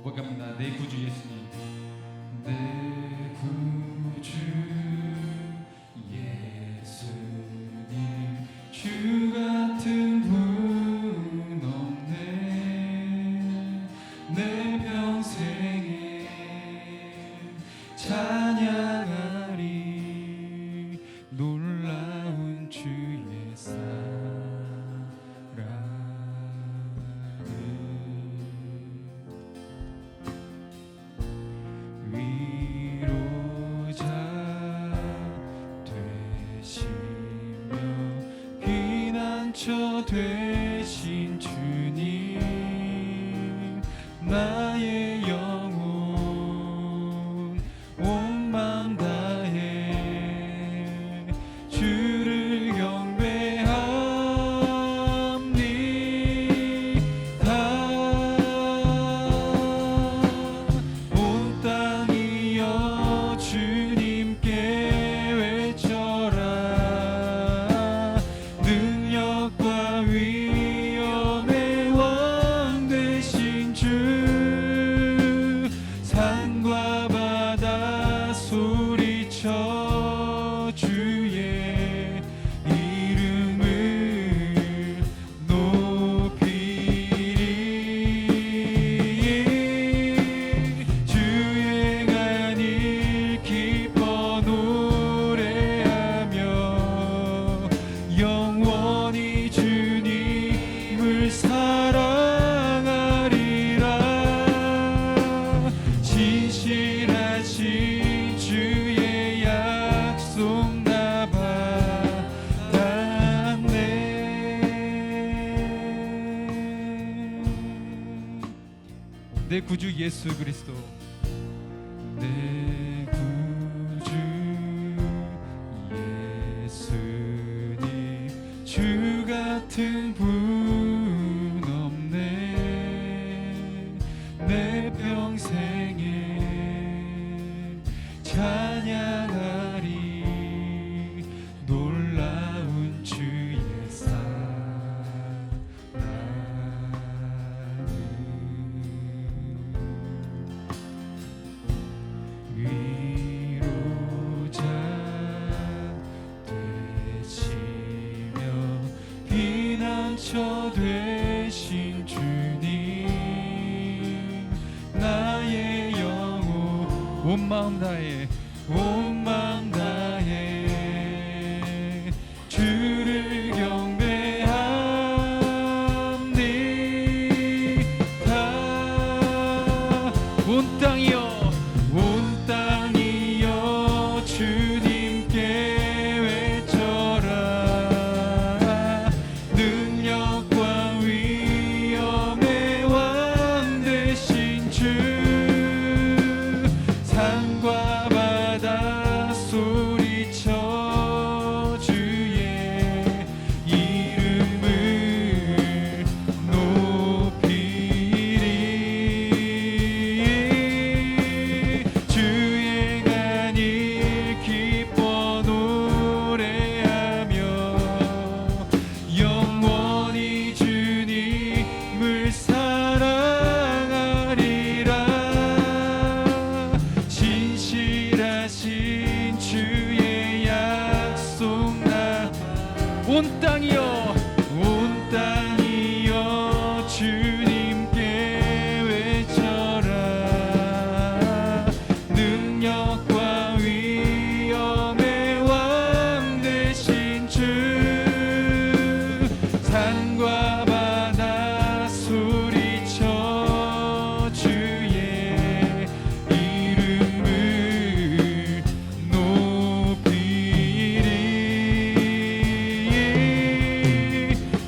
고백합니다. 내 구주 예수님, 내 구주 예수님, 주 같은 분 없네. 내 평생에 찬양하리 놀라운 주의 사랑을. 위로자 되시며 피난처 되신 주님, 나의 영혼 온 마음 다해 주를 경배합니다. 온 땅이여 주님께 외쳐라. 능력과 위엄의 왕 되신 주, 산과 바다 소리쳐 주의 이름을 높이리. 주행한 일 기뻐 노래하며 영원히 주님을 사랑하리라. 진실하신 주의 약속 나 받았네. 내 구주 예수 그리스도, 내 구주 예수님, 주 같은 분 없네. 내 평생에 찬양하리 놀라운 주의 사랑을. 위로자 되시며 피난처 되신 주님, 나의 영혼 온 마음 다해 온 마음 다해 주를 경배합니다. 온 땅이여 온 땅이여 주님께 외쳐라. 능력과 위엄의 왕 되신 주, 산과 바다 소리쳐 주의 이름을 높이리. 주행한 일 기뻐 노래하며 영원히 주님을 사랑하리라. 진실하신 주의 약속 나 온 땅이여 온 땅이여 주님께 외쳐라. 능력과 위엄의 왕 되신 주, 산과 바다 소리쳐 주의 이름을 높이리.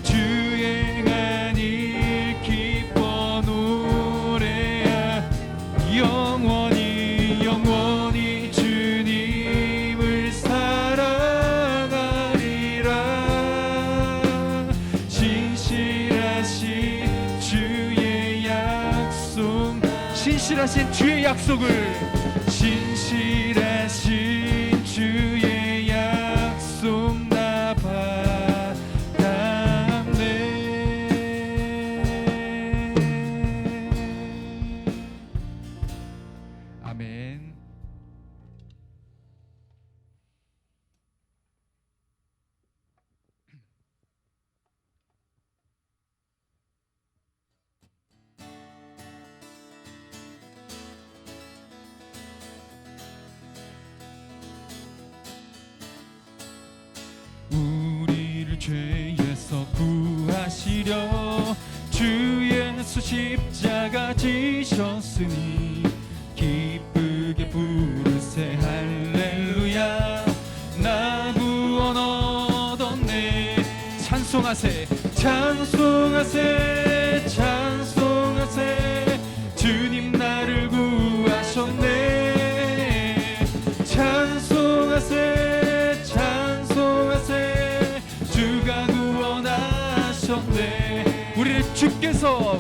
주행한 일 기뻐 노래하 영원히 영원히 주님을 사랑하리라. 진실하신 주의 약속, 진실하신 주의 약속을, 진실하신 주의 약속 나 받았네. 예수 십자가 지셨으니 기쁘게 부르세 할렐루야. 나 구원 얻었네. 찬송하세 찬송하세 찬송하세. 주님 나를 구하셨네. 찬송하세 찬송하세. 주가 구원하셨네. 우리를 주께서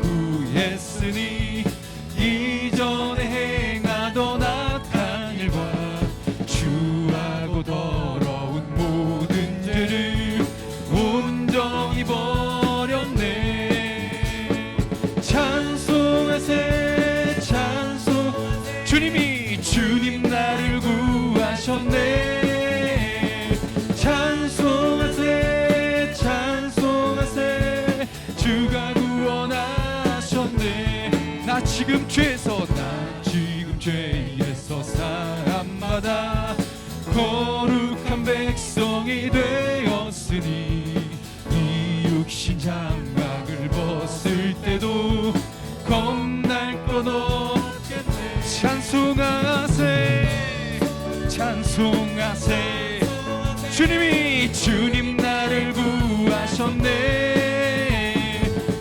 구했으니 이전에 행하던 악한 일과 주하고 더러운 모든 죄를 온전히 버렸네. 찬송하세 찬송. 주님 나를 구하셨네. 찬송하세 찬송하세. 주가 구원하셨네. 나 지금 죄에서 사함마다 거룩한 백성이 되었으니 이 육신 장막을 벗을 때도 겁날 것 없겠네. 찬송하세 찬송하세. 주님 나를 구하셨네.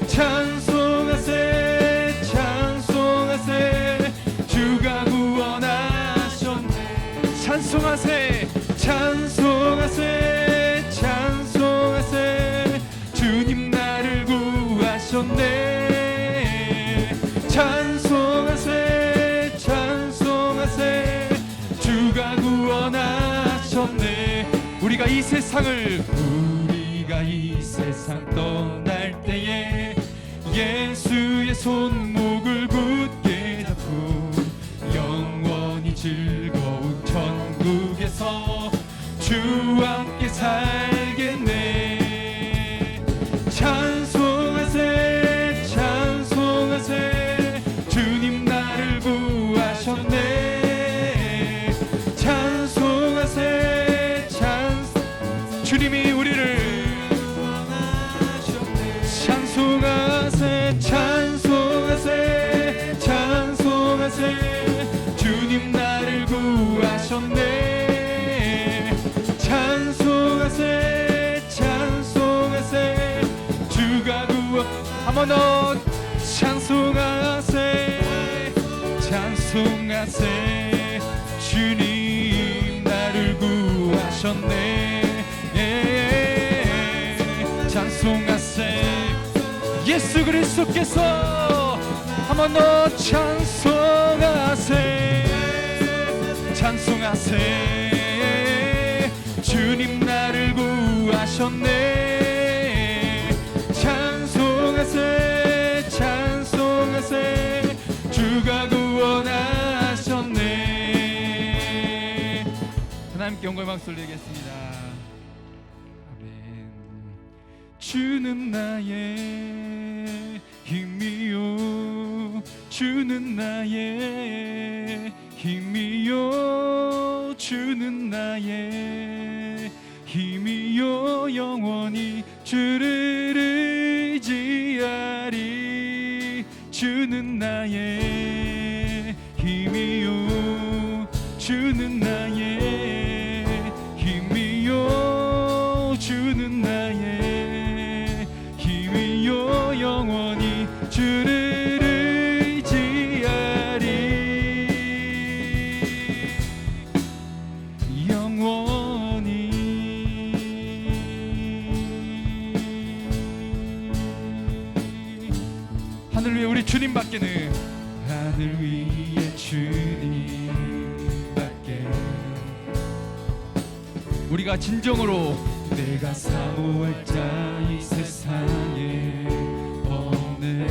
찬송하세 찬송하세. 주가 구원하셨네. 찬송하세 찬송하세 찬송하세. 주님 나를 구하셨네. 찬송하세 찬송하세. 주가 구원하셨네. 우리가 이 세상 떠날 때에 예수의 손목을 굳게 잡고 영원히 즐거운 천국에서 주와 함께 살겠네. 찬송하세 찬송하세. 주님 나를 구하셨네. 찬송하세 주님이 우리를 찬송하세 찬송하세 찬송하세. 주님 나를 구하셨네. 찬송하세 찬송하세. 주가 구원. 한 번 더 찬송하세 찬송하세. 주님 나를 구하셨네. 찬송하세. 예수 그리스도께서 한 번 더 찬송하세 찬송하세. 주님 나를 구하셨네. 찬송하세 찬송하세. 주가 구원하셨네. 하나님께 영광의 박수를 드리겠습니다. 아멘. 주는 나의 힘이요 주는 나의 힘이요 주는 나의 힘이요 영원히 주를 의지하리. 주는 나의 힘이요 주는 나의 힘이요 주는 나의 힘이요 영원히 주를 의지하리. 영원히 하늘 위에 우리 주님밖에는 하늘 위에 주님밖에 우리가 진정으로 내가 사모할 자 이 세상에 없네.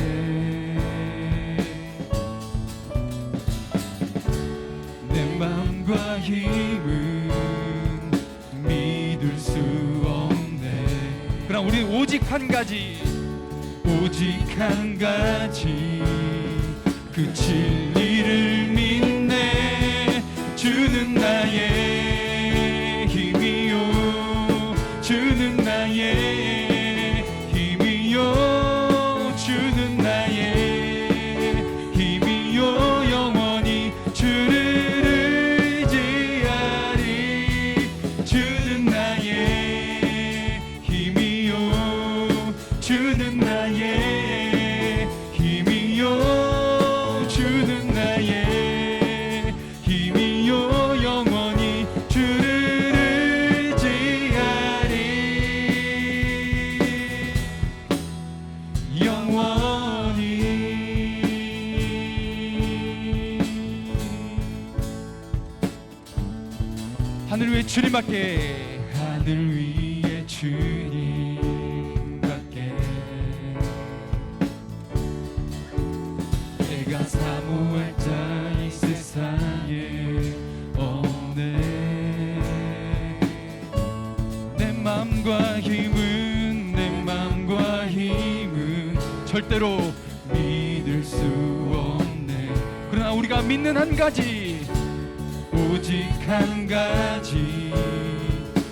내 맘과 힘은 믿을 수 없네. 그럼 우리 오직 한 가지 그 진리를 믿네. 주는 나의 힘이요 주는 나의 힘이요 주는 나의 힘이요 주는 나의 힘이요 영원히 주를 의지하리 영원히 하늘 위에 주님밖에 하늘 위에 주님밖에 내가 사모할 자 이 세상에 없네 내 맘과 힘은 절대로 믿을 수 없네 그러나 우리가 믿는 한 가지 오직 한 가지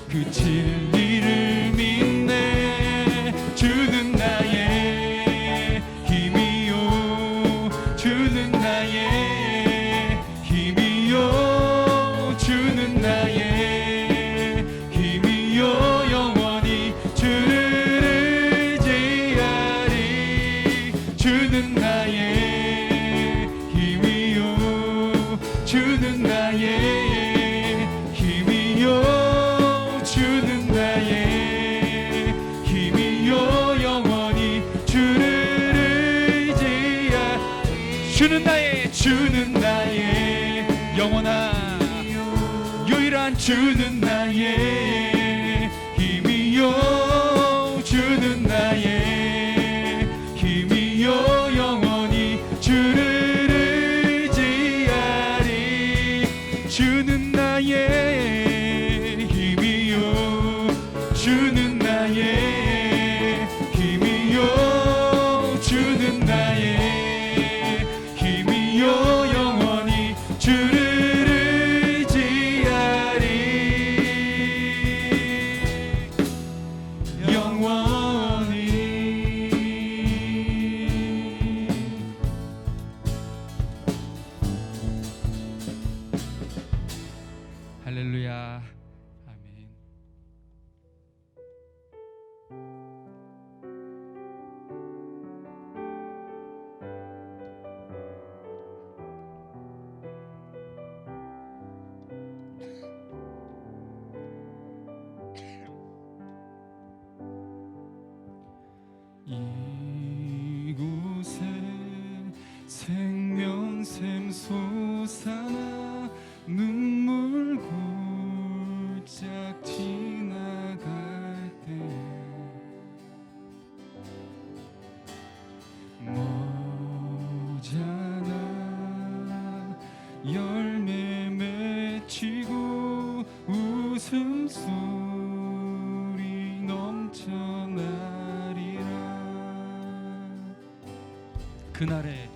그 진리를 믿네 주는 나의 힘이요 주는 나의 힘이요 주는 나의 힘이요 영원히 주를 의지하리 주는 나의 힘이요 주는 나의 힘이요 주는 나의 힘이요 영원히 주를 의지하리 주는 나의 영원한 유일한 주는 나의 힘이요 주는 나의 힘이요 영원히 주를 의지하리 주는 나의 힘이요 주는 나의 힘이요 주는 나의 힘이요 영원히 주를 의지하리 영원히 할렐루야 아멘. 이곳에 생명샘 솟아나 눈물 골짝 지나갈 때 머잖아 열매 맺히고 웃음소리 넘쳐나리라 그날에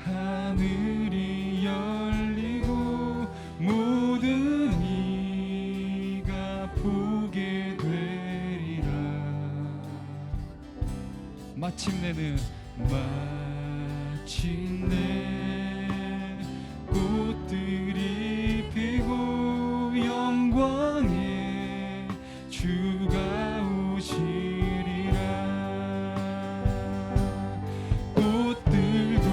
하늘이 열리고 모든 이가 보게 되리라 마침내 꽃들이 피고 영광의 주가 오시리라 꽃들도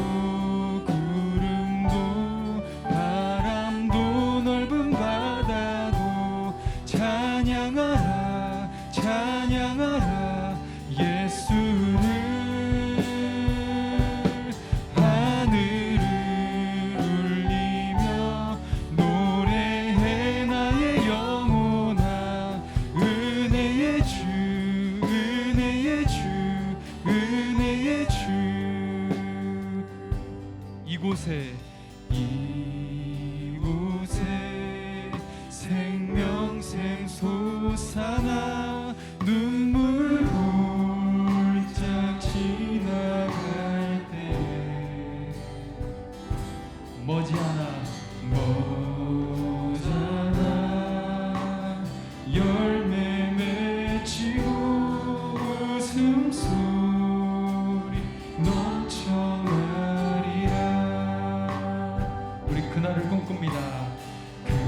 구름도 바람도 넓은 바다도 찬양하라 찬양하라 예수를 하늘을 울리며 노래해 나의 영혼아 은혜의 주 은혜의 주 은혜의 주 이곳에 생명샘 솟아나 눈물 골짝 지나갈 때 머지않아 열매 맺히고 웃음소리 넘쳐나리라 우리 그날을 꿈꿉니다 그날에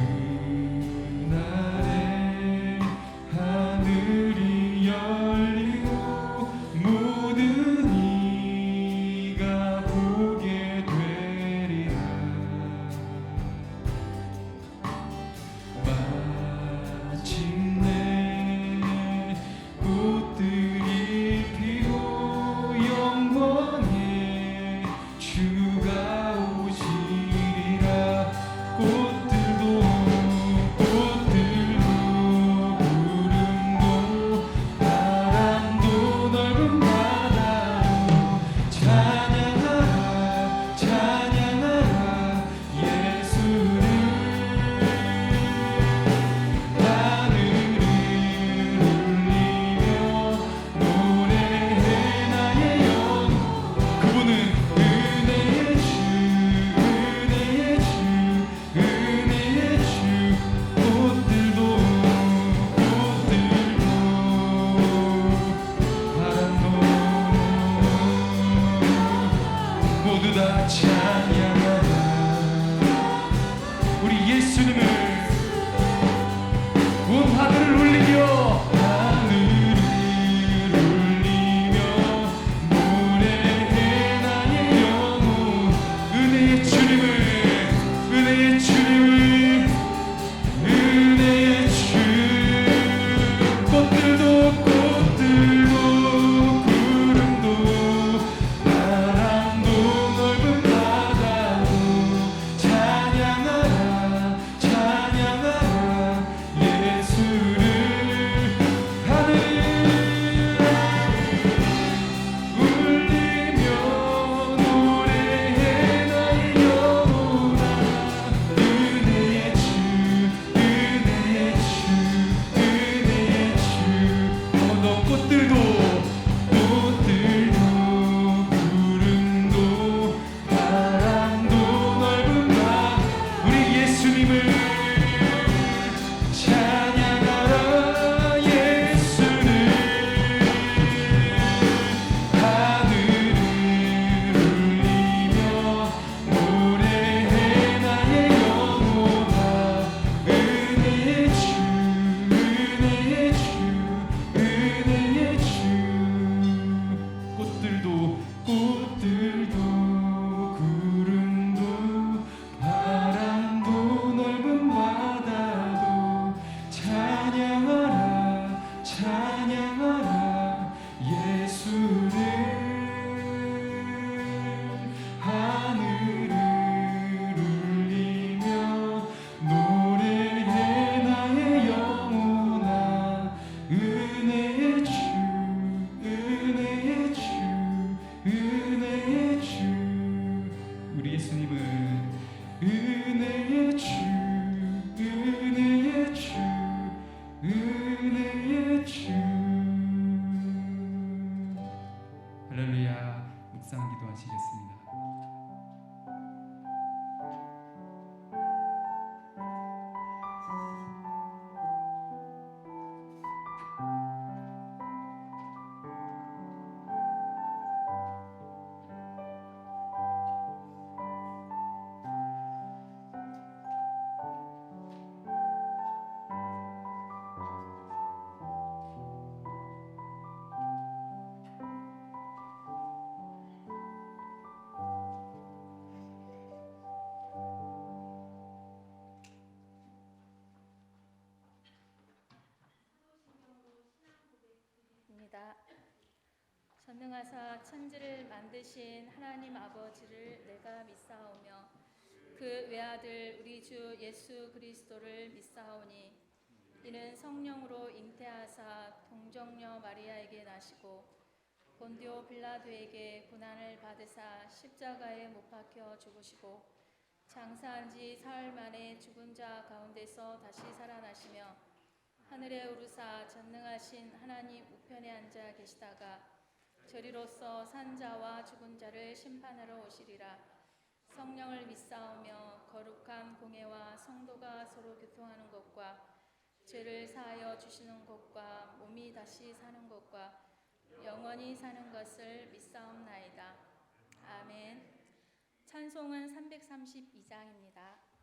기도드립니다. 전능하사 천지를 만드신 하나님 아버지를 내가 믿사오며 그 외아들 우리 주 예수 그리스도를 믿사오니 이는 성령으로 잉태하사 동정녀 마리아에게 나시고 본디오 빌라도에게 고난을 받으사 십자가에 못 박혀 죽으시고 장사한 지 사흘 만에 죽은 자 가운데서 다시 살아나시며 하늘에 오르사 전능하신 하나님 우편에 앉아 계시다가 저리로서 산 자와 죽은 자를 심판하러 오시리라. 성령을 믿사오며 거룩한 공회와 성도가 서로 교통하는 것과 죄를 사하여 주시는 것과 몸이 다시 사는 것과 영원히 사는 것을 믿사옵나이다. 아멘. 찬송은 332장입니다.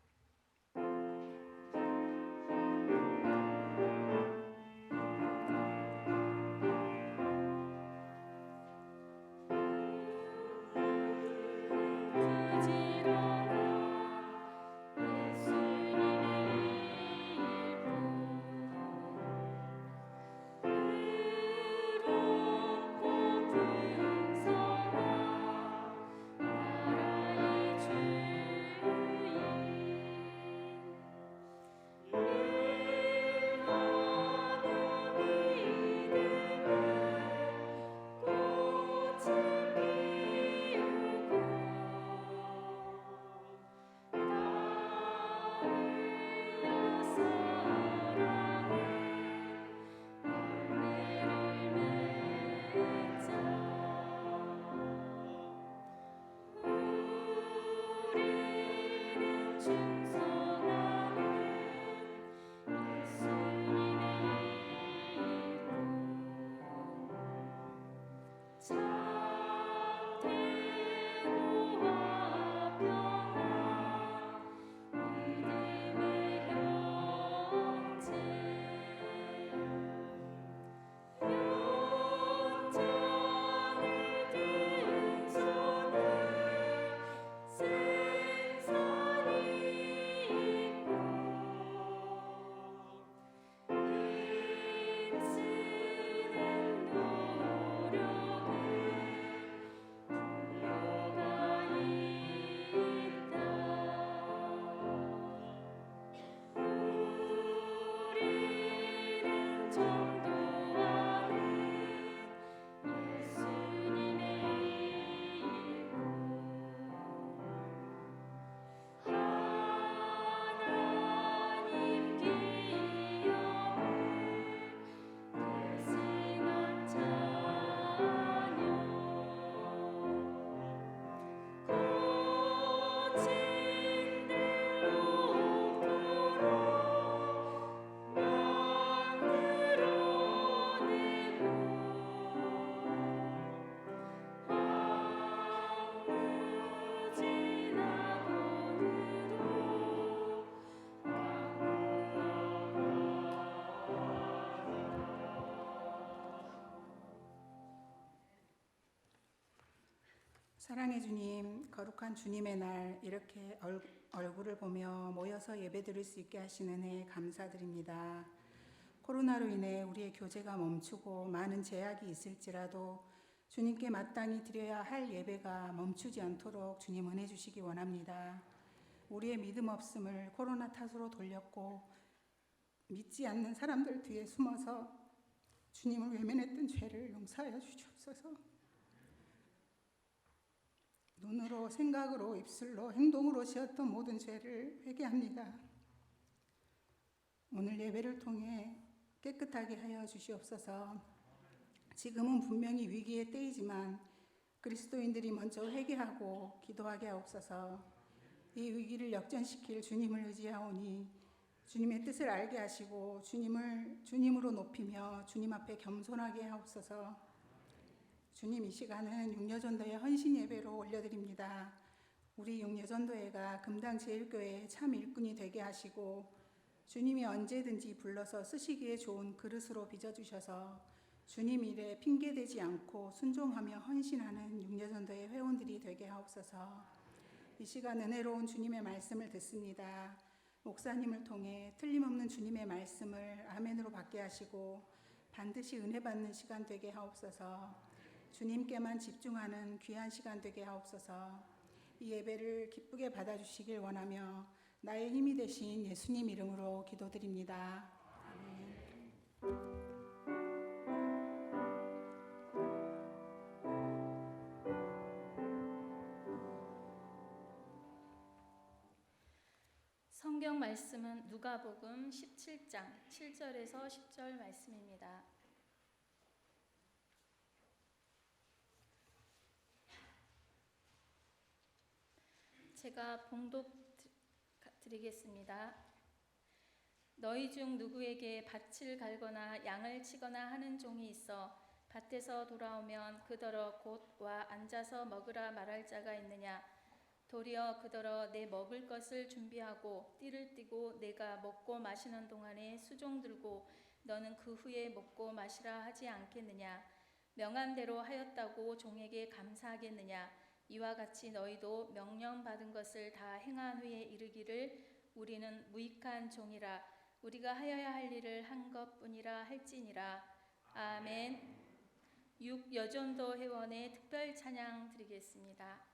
사랑의 주님, 거룩한 주님의 날 이렇게 얼굴을 보며 모여서 예배드릴 수 있게 하시는 은혜에 감사드립니다. 코로나로 인해 우리의 교제가 멈추고 많은 제약이 있을지라도 주님께 마땅히 드려야 할 예배가 멈추지 않도록 주님 은혜 주시기 원합니다. 우리의 믿음 없음을 코로나 탓으로 돌렸고 믿지 않는 사람들 뒤에 숨어서 주님을 외면했던 죄를 용서하여 주시옵소서. 눈으로, 생각으로, 입술로, 행동으로 지었던 모든 죄를 회개합니다. 오늘 예배를 통해 깨끗하게 하여 주시옵소서. 지금은 분명히 위기의 때이지만 그리스도인들이 먼저 회개하고 기도하게 하옵소서. 이 위기를 역전시킬 주님을 의지하오니 주님의 뜻을 알게 하시고 주님으로 높이며 주님 앞에 겸손하게 하옵소서. 주님, 이 시간은 육려전도회 헌신 예배로 올려드립니다. 우리 육려전도회가 금당 제일교회의 참 일꾼이 되게 하시고 주님이 언제든지 불러서 쓰시기에 좋은 그릇으로 빚어주셔서 주님 일에 핑계대지 않고 순종하며 헌신하는 육려전도회 회원들이 되게 하옵소서. 이 시간 은혜로운 주님의 말씀을 듣습니다. 목사님을 통해 틀림없는 주님의 말씀을 아멘으로 받게 하시고 반드시 은혜 받는 시간 되게 하옵소서. 주님께만 집중하는 귀한 시간 되게 하옵소서. 이 예배를 기쁘게 받아주시길 원하며 나의 힘이 되신 예수님 이름으로 기도드립니다. 아멘. 성경 말씀은 누가복음 17장 7절에서 10절 말씀입니다. 제가 봉독 드리겠습니다. 너희 중 누구에게 밭을 갈거나 양을 치거나 하는 종이 있어 밭에서 돌아오면 그더러 곧 와 앉아서 먹으라 말할 자가 있느냐? 도리어 그더러 내 먹을 것을 준비하고 띠를 띠고 내가 먹고 마시는 동안에 수종 들고 너는 그 후에 먹고 마시라 하지 않겠느냐? 명한 대로 하였다고 종에게 감사하겠느냐? 이와 같이 너희도 명령받은 것을 다 행한 후에 이르기를 우리는 무익한 종이라 우리가 하여야 할 일을 한 것뿐이라 할지니라. 아멘. 6여전도 회원의 특별 찬양 드리겠습니다.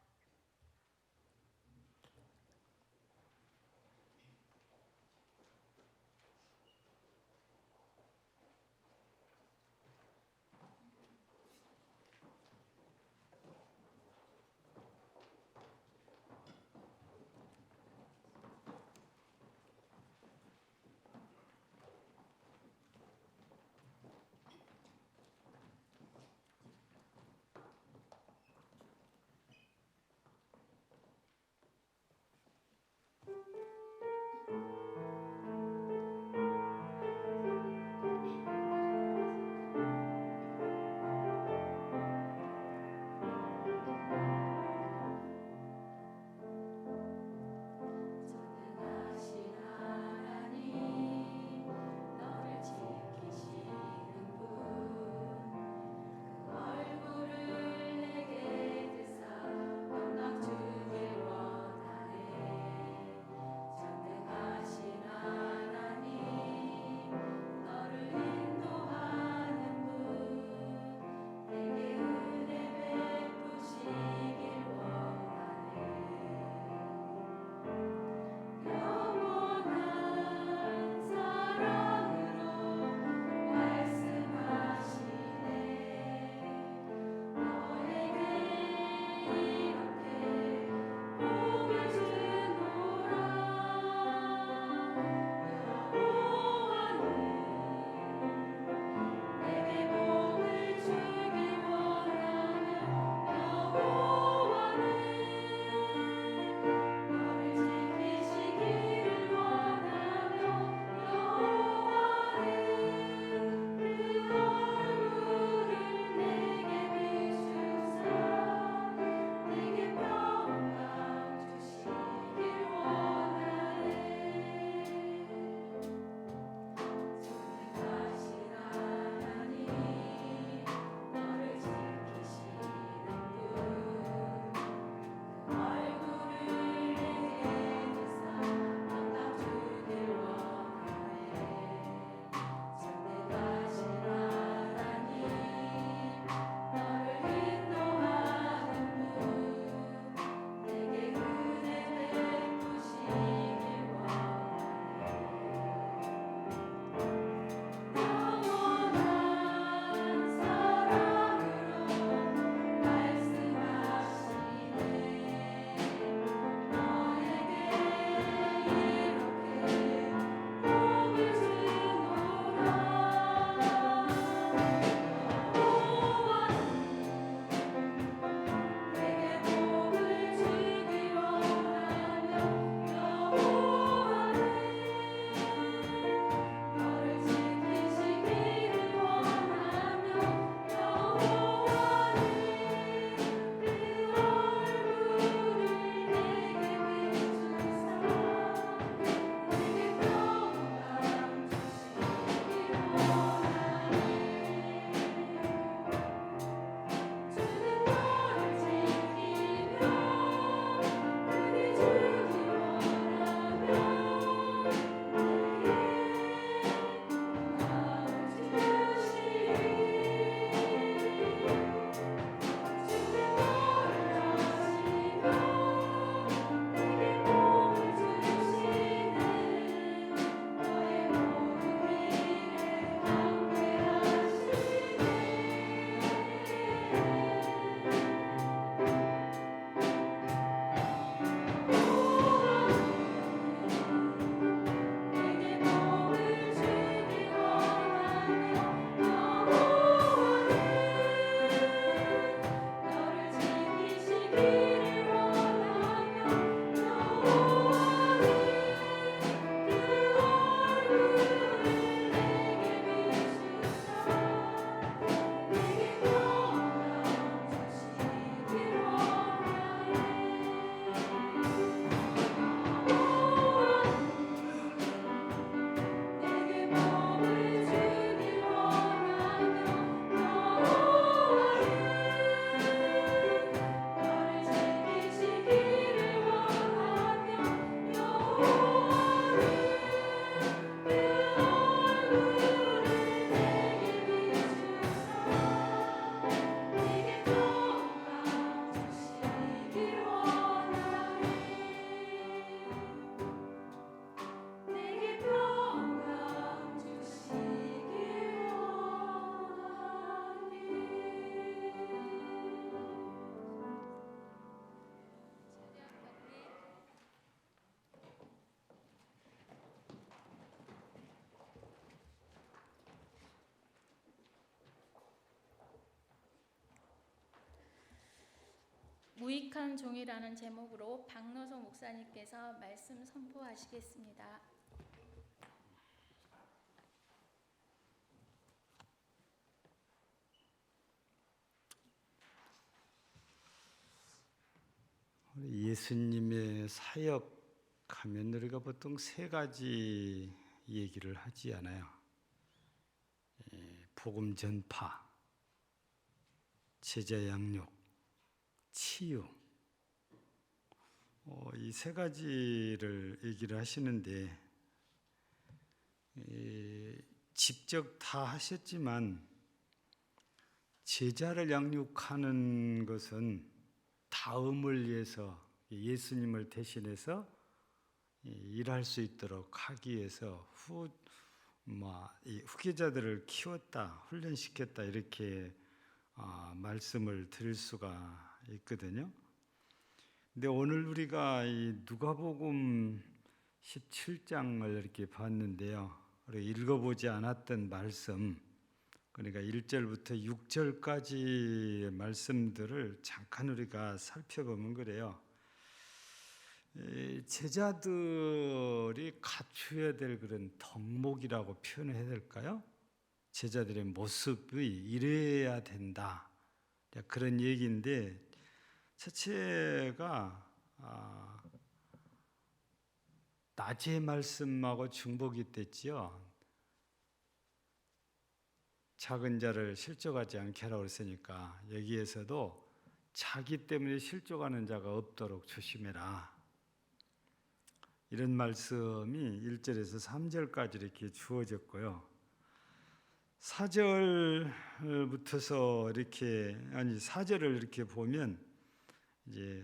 유익한 종이라는 제목으로 박노소 목사님께서 말씀 선포하시겠습니다. 예수님의 사역하면 우리가 보통 세 가지 얘기를 하지 않아요. 복음 전파, 제자 양육, 치유. 이 세 가지를 얘기를 하시는데 직접 다 하셨지만 제자를 양육하는 것은 다음을 위해서 예수님을 대신해서 일할 수 있도록 하기 위해서 후계자들을 키웠다, 훈련시켰다 이렇게 말씀을 드릴 수가 있거든요. 근데 오늘 우리가 이 누가복음 17장을 이렇게 봤는데요. 우리 읽어보지 않았던 말씀, 그러니까 1절부터 6절까지 말씀들을 잠깐 우리가 살펴보면 그래요. 제자들이 갖춰야 될 그런 덕목이라고 표현해야 될까요? 제자들의 모습이 이래야 된다. 그런 얘기인데 첫째가 낮의 말씀하고 중복이 됐지요. 작은 자를 실족하지 않게 하라고 했으니까 여기에서도 자기 때문에 실족하는 자가 없도록 조심해라. 이런 말씀이 1절에서 3절까지 이렇게 주어졌고요. 4절부터서 이렇게 4절을 이렇게 보면 이제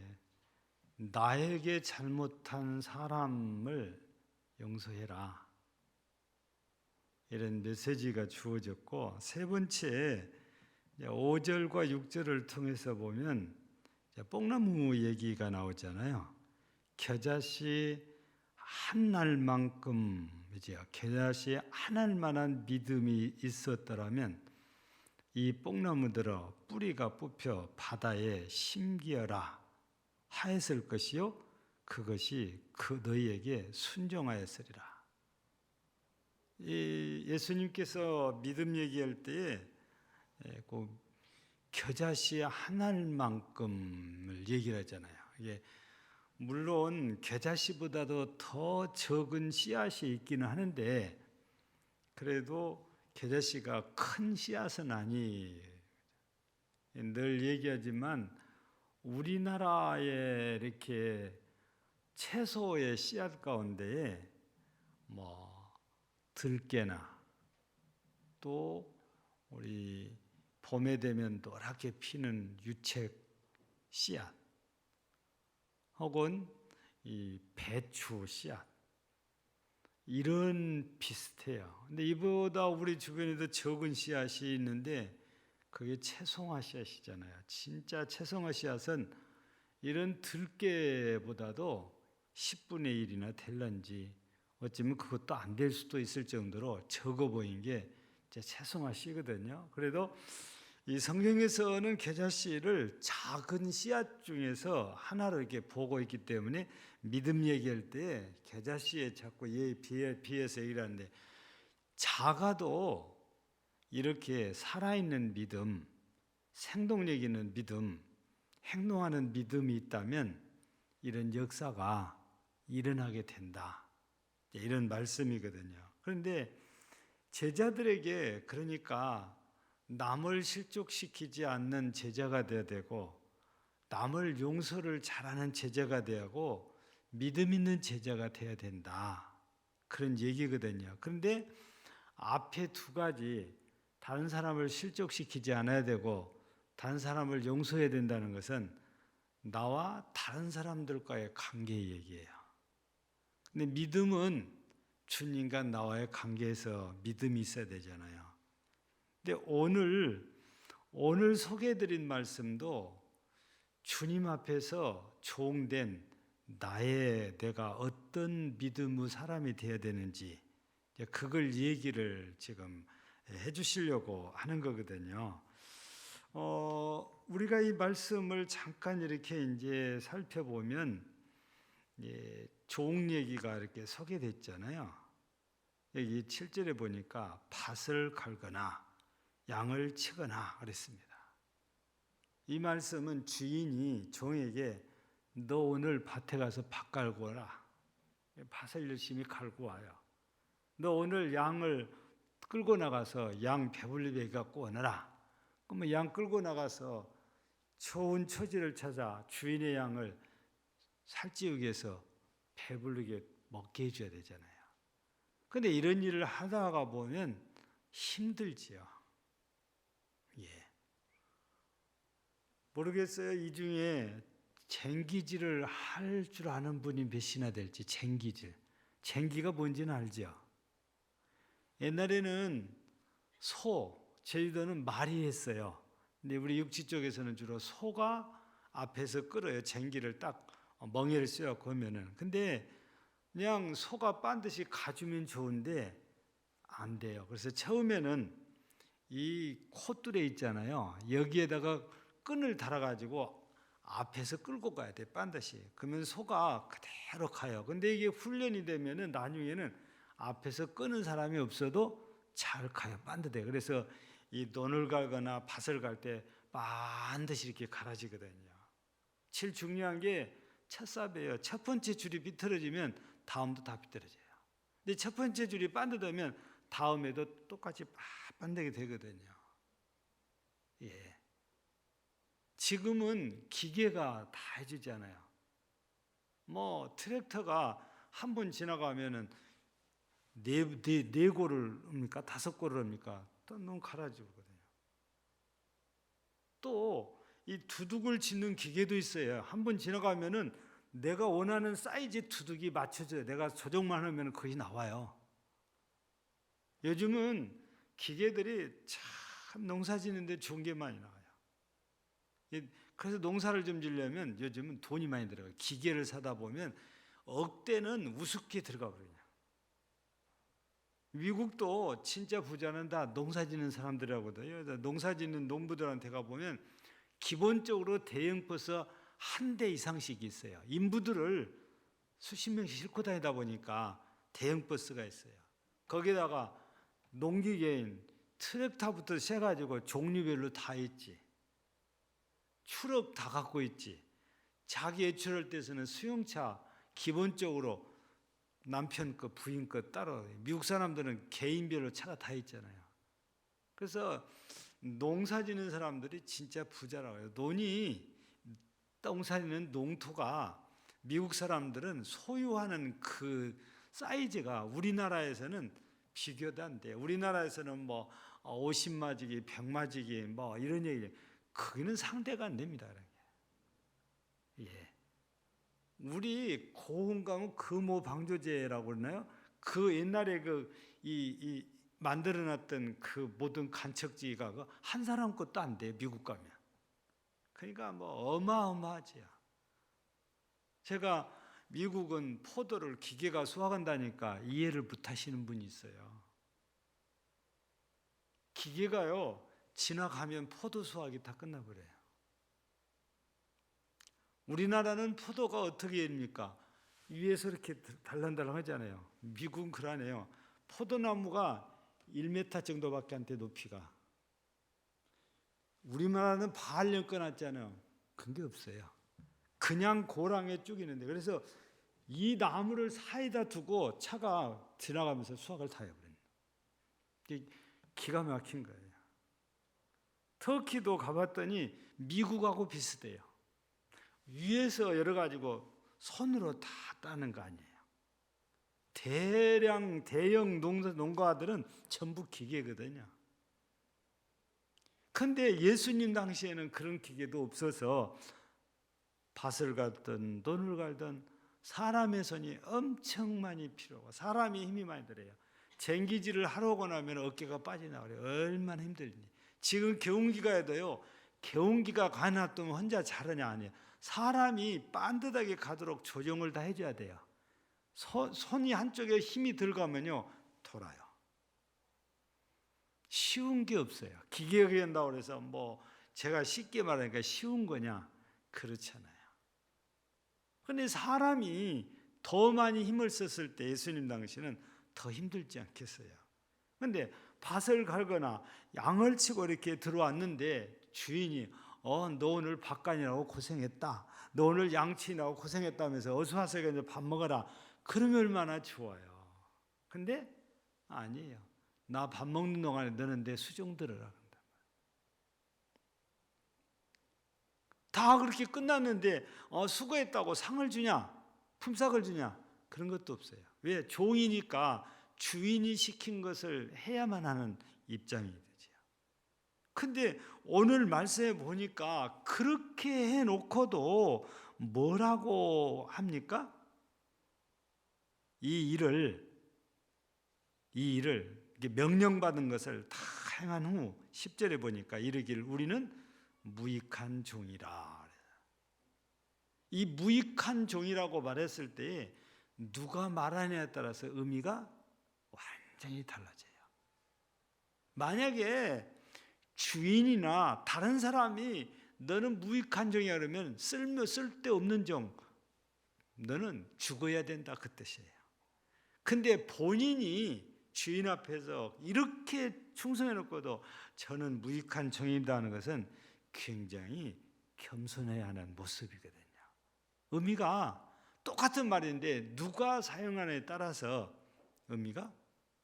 나에게 잘못한 사람을 용서해라. 이런 메시지가 주어졌고 세 번째 5절과 6절을 통해서 보면 뽕나무 얘기가 나오잖아요. 겨자씨 한 날만큼 겨자씨 한 알만한 믿음이 있었더라면 이 뽕나무들어 뿌리가 뽑혀 바다에 심기어라 하였을 것이요 그것이 너희에게 순종하였으리라. 예수님께서 믿음 얘기할 때에 그 겨자씨 한 알만큼을 얘기를 하잖아요. 이게 물론 겨자씨보다도 더 적은 씨앗이 있기는 하는데 그래도 겨자씨가 큰 씨앗은 아니에요. 늘 얘기하지만 우리나라의 이렇게 채소의 씨앗 가운데에 들깨나 또 우리 봄에 되면 노랗게 피는 유채 씨앗 혹은 이 배추 씨앗 이런 비슷해요. 근데 이보다 우리 주변에도 적은 씨앗이 있는데 그게 채송화 씨앗이잖아요. 진짜 채송화 씨앗은 이런 들깨보다도 10분의 1이나 될런지 어쩌면 그것도 안 될 수도 있을 정도로 적어 보인 게 채송화 씨거든요. 그래도 이 성경에서는 겨자씨를 작은 씨앗 중에서 하나로 이렇게 보고 있기 때문에 믿음 얘기할 때 겨자씨에 자꾸 비해서 얘기를 하는데 작아도 이렇게 살아있는 믿음, 생동력 있는 믿음, 행동하는 믿음이 있다면 이런 역사가 일어나게 된다. 이런 말씀이거든요. 그런데 제자들에게 그러니까 남을 실족시키지 않는 제자가 되어야 되고 남을 용서를 잘하는 제자가 되어야 하고 믿음 있는 제자가 되어야 된다. 그런 얘기거든요. 그런데 앞에 두 가지 다른 사람을 실족시키지 않아야 되고 다른 사람을 용서해야 된다는 것은 나와 다른 사람들과의 관계 얘기예요. 근데 믿음은 주님과 나와의 관계에서 믿음이 있어야 되잖아요. 근데 오늘 소개해드린 말씀도 주님 앞에서 종된 내가 어떤 믿음의 사람이 되어야 되는지 그걸 얘기를 지금 해주시려고 하는 거거든요. 우리가 이 말씀을 잠깐 이렇게 이제 살펴보면 종 얘기가 이렇게 소개됐잖아요. 여기 7절에 보니까 밭을 갈거나 양을 치거나 그랬습니다. 이 말씀은 주인이 종에게 너 오늘 밭에 가서 밭 갈고 와라. 밭을 열심히 갈고 와요. 너 오늘 양을 끌고 나가서 양 배불리게 갖고 오너라. 그러면 양 끌고 나가서 좋은 처지를 찾아 주인의 양을 살찌우기 위해서 배불리게 먹게 해줘야 되잖아요. 근데 이런 일을 하다가 보면 힘들지요. 모르겠어요. 이 중에 쟁기질을 할 줄 아는 분이 몇이나 될지. 쟁기질. 쟁기가 뭔지는 알죠. 옛날에는 제주도는 말이 했어요. 근데 우리 육지 쪽에서는 주로 소가 앞에서 끌어요. 쟁기를 딱 멍에를 씌워갖고 하면은. 근데 그냥 소가 빤듯이 가주면 좋은데 안 돼요. 그래서 처음에는 이 콧줄에 있잖아요. 여기에다가 끈을 달아가지고 앞에서 끌고 가야 돼, 빤듯이. 그러면 소가 그대로 가요. 근데 이게 훈련이 되면은 나중에는 앞에서 끄는 사람이 없어도 잘 가요, 빤듯해. 그래서 이 논을 갈거나 밭을 갈 때 반드시 이렇게 갈아지거든요. 제일 중요한 게 첫삽이에요. 첫 번째 줄이 비틀어지면 다음도 다 비틀어져요. 근데 첫 번째 줄이 반듯하면 다음에도 똑같이 반듯하게 되거든요. 지금은 기계가 다 해주잖아요. 뭐 트랙터가 한 번 지나가면은 네 고를 합니까? 5고를 합니까? 또 너무 갈아주거든요. 또 이 두둑을 짓는 기계도 있어요. 한 번 지나가면은 내가 원하는 사이즈 두둑이 맞춰져요. 내가 조정만 하면 거의 나와요. 요즘은 기계들이 참 농사 짓는데 좋은 게 많이 나와요. 그래서 농사를 좀 지려면 요즘은 돈이 많이 들어가요. 기계를 사다 보면 억대는 우습게 들어가 버려요. 미국도 진짜 부자는 다 농사 짓는 사람들이라거든요. 농사 짓는 농부들한테 가보면 기본적으로 대형 버스 한 대 이상씩 있어요. 인부들을 수십 명씩 싣고 다니다 보니까 대형 버스가 있어요. 거기다가 농기계인 트랙터부터 세가지고 종류별로 다 있지. 출업 다 갖고 있지. 자기 외출할 때서는 수용차 기본적으로 남편 거, 부인 거 따로. 미국 사람들은 개인별로 차가 다 있잖아요. 그래서 농사 짓는 사람들이 진짜 부자라고 해요. 농사 짓는 농토가 미국 사람들은 소유하는 그 사이즈가 우리나라에서는 비교도 안 돼요. 우리나라에서는 뭐 50마지기, 100마지기 뭐 이런 얘기. 거기는 상대가 안 됩니다. 우리 고흥 가면 금호방조제라고 그러나요? 그 옛날에 이 만들어놨던 그 모든 간척지가 한 사람 것도 안 돼요. 미국 가면. 그러니까 뭐 어마어마하지요. 제가 미국은 포도를 기계가 수확한다니까 이해를 못하시는 분이 있어요. 기계가요 지나가면 포도 수확이 다 끝나버려요. 우리나라는 포도가 어떻게 됩니까? 위에서 이렇게 달랑달랑 하잖아요. 미국은 그러네요. 포도나무가 1m 정도밖에 안 돼, 높이가. 우리나라는 반년 끊었잖아요. 그런 게 없어요. 그냥 고랑에 쭉 있는데. 그래서 이 나무를 사이다 두고 차가 지나가면서 수확을 다 해버려요. 기가 막힌 거예요. 터키도 가봤더니 미국하고 비슷해요. 위에서 여러 가지고 손으로 다 따는 거 아니에요. 대형 농가들은 전부 기계거든요. 근데 예수님 당시에는 그런 기계도 없어서 밭을 갈든 논을 갈든 사람의 손이 엄청 많이 필요하고 사람의 힘이 많이 들어요. 쟁기질을 하러 오고 나면 어깨가 빠져나와요. 얼마나 힘들니. 지금 개운기가 해도요. 개운기가 가능하면 혼자 잘하냐 아니에요. 사람이 반듯하게 가도록 조정을 다 해줘야 돼요. 손이 한쪽에 힘이 들어가면요 돌아요. 쉬운 게 없어요. 기계가 한다고 해서 뭐 제가 쉽게 말하니까 쉬운 거냐? 그렇잖아요. 근데 사람이 더 많이 힘을 썼을 때 예수님 당시는 더 힘들지 않겠어요? 근데 밭을 갈거나 양을 치고 이렇게 들어왔는데 주인이 너 오늘 밭간이라고 고생했다. 너 오늘 양치라고 고생했다면서 어서 와서 이제 밥 먹어라. 그러면 얼마나 좋아요. 근데 아니에요. 나 밥 먹는 동안에 너는 내 수종 들어라. 다 그렇게 끝났는데 수고했다고 상을 주냐? 품삯을 주냐? 그런 것도 없어요. 왜? 종이니까 주인이 시킨 것을 해야만 하는 입장이 되죠. 근데 오늘 말씀에 보니까 그렇게 해놓고도 뭐라고 합니까? 이 일을 명령받은 것을 다 행한 후 10절에 보니까 이르기를 우리는 무익한 종이라. 이 무익한 종이라고 말했을 때 누가 말하느냐에 따라서 의미가 완전히 달라져요. 만약에 주인이나 다른 사람이 너는 무익한 종이야 그러면 쓸데없는 종, 너는 죽어야 된다 그 뜻이에요. 근데 본인이 주인 앞에서 이렇게 충성해놓고도 저는 무익한 종이다 하는 것은 굉장히 겸손해야 하는 모습이거든요. 의미가 똑같은 말인데 누가 사용하느냐에 따라서 의미가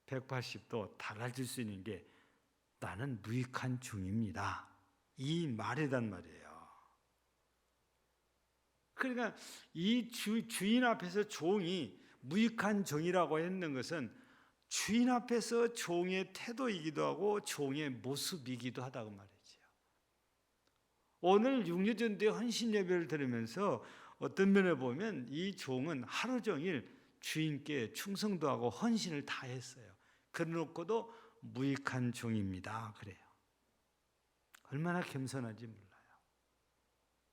180도 달라질 수 있는 게 나는 무익한 종입니다. 이 말이란 말이에요. 그러니까 이 주인 앞에서 종이 무익한 종이라고 했는 것은 주인 앞에서 종의 태도이기도 하고 종의 모습이기도 하다고 말이죠. 오늘 육류전대 헌신 예배를 들으면서 어떤 면에 보면 이 종은 하루 종일 주인께 충성도 하고 헌신을 다 했어요. 그래놓고도 무익한 종입니다. 그래요. 얼마나 겸손한지 몰라요.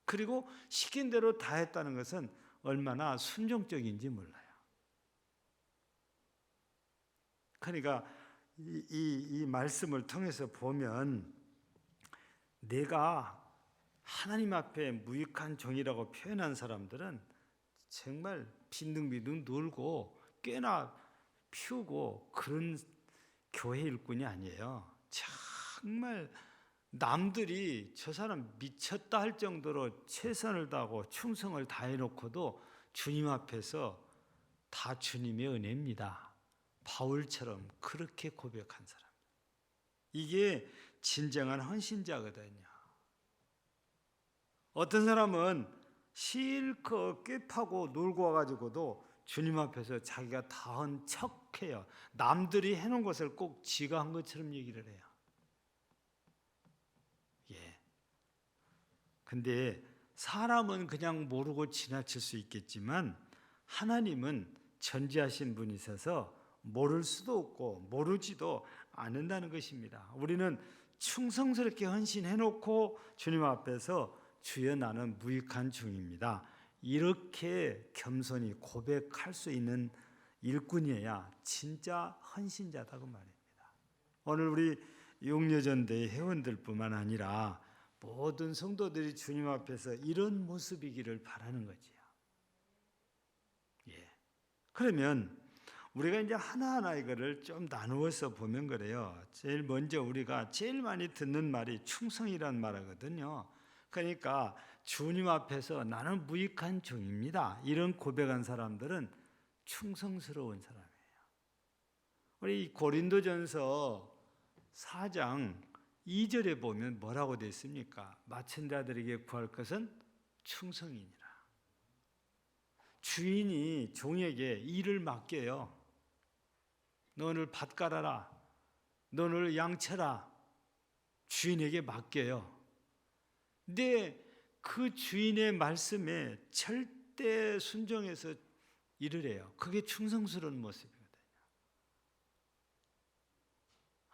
그리고 시킨 대로 다 했다는 것은 얼마나 순종적인지 몰라요. 그러니까 이 말씀을 통해서 보면 내가 하나님 앞에 무익한 종이라고 표현한 사람들은 정말 빈둥빈둥 놀고 꽤나 피우고 그런 교회 일꾼이 아니에요. 정말 남들이 저 사람 미쳤다 할 정도로 최선을 다하고 충성을 다해놓고도 주님 앞에서 다 주님의 은혜입니다. 바울처럼 그렇게 고백한 사람. 이게 진정한 헌신자거든요. 어떤 사람은 실컷 꾀파고 놀고 와가지고도 주님 앞에서 자기가 다 한 척해요. 남들이 해놓은 것을 꼭 지가 한 것처럼 얘기를 해요. 예. 근데 사람은 그냥 모르고 지나칠 수 있겠지만 하나님은 전지하신 분이셔서 모를 수도 없고 모르지도 않는다는 것입니다. 우리는 충성스럽게 헌신해놓고 주님 앞에서 주여 나는 무익한 종입니다. 이렇게 겸손히 고백할 수 있는 일꾼이어야 진짜 헌신자다고 말입니다. 오늘 우리 육려전대 회원들뿐만 아니라 모든 성도들이 주님 앞에서 이런 모습이기를 바라는 거지요. 예. 그러면 우리가 이제 하나하나 이거를 좀 나누어서 보면 그래요. 제일 먼저 우리가 제일 많이 듣는 말이 충성이란 말이거든요. 그러니까 주님 앞에서 나는 무익한 종입니다. 이런 고백한 사람들은 충성스러운 사람이에요. 우리 고린도전서 4장 2절에 보면 뭐라고 되어 있습니까? 맡은 자들에게 구할 것은 충성이니라. 주인이 종에게 일을 맡겨요. 너 오늘 밭 갈아라. 너 오늘 양 쳐라. 주인에게 맡겨요. 근데 그 주인의 말씀에 절대 순종해서 일을 해요. 그게 충성스러운 모습이거든요.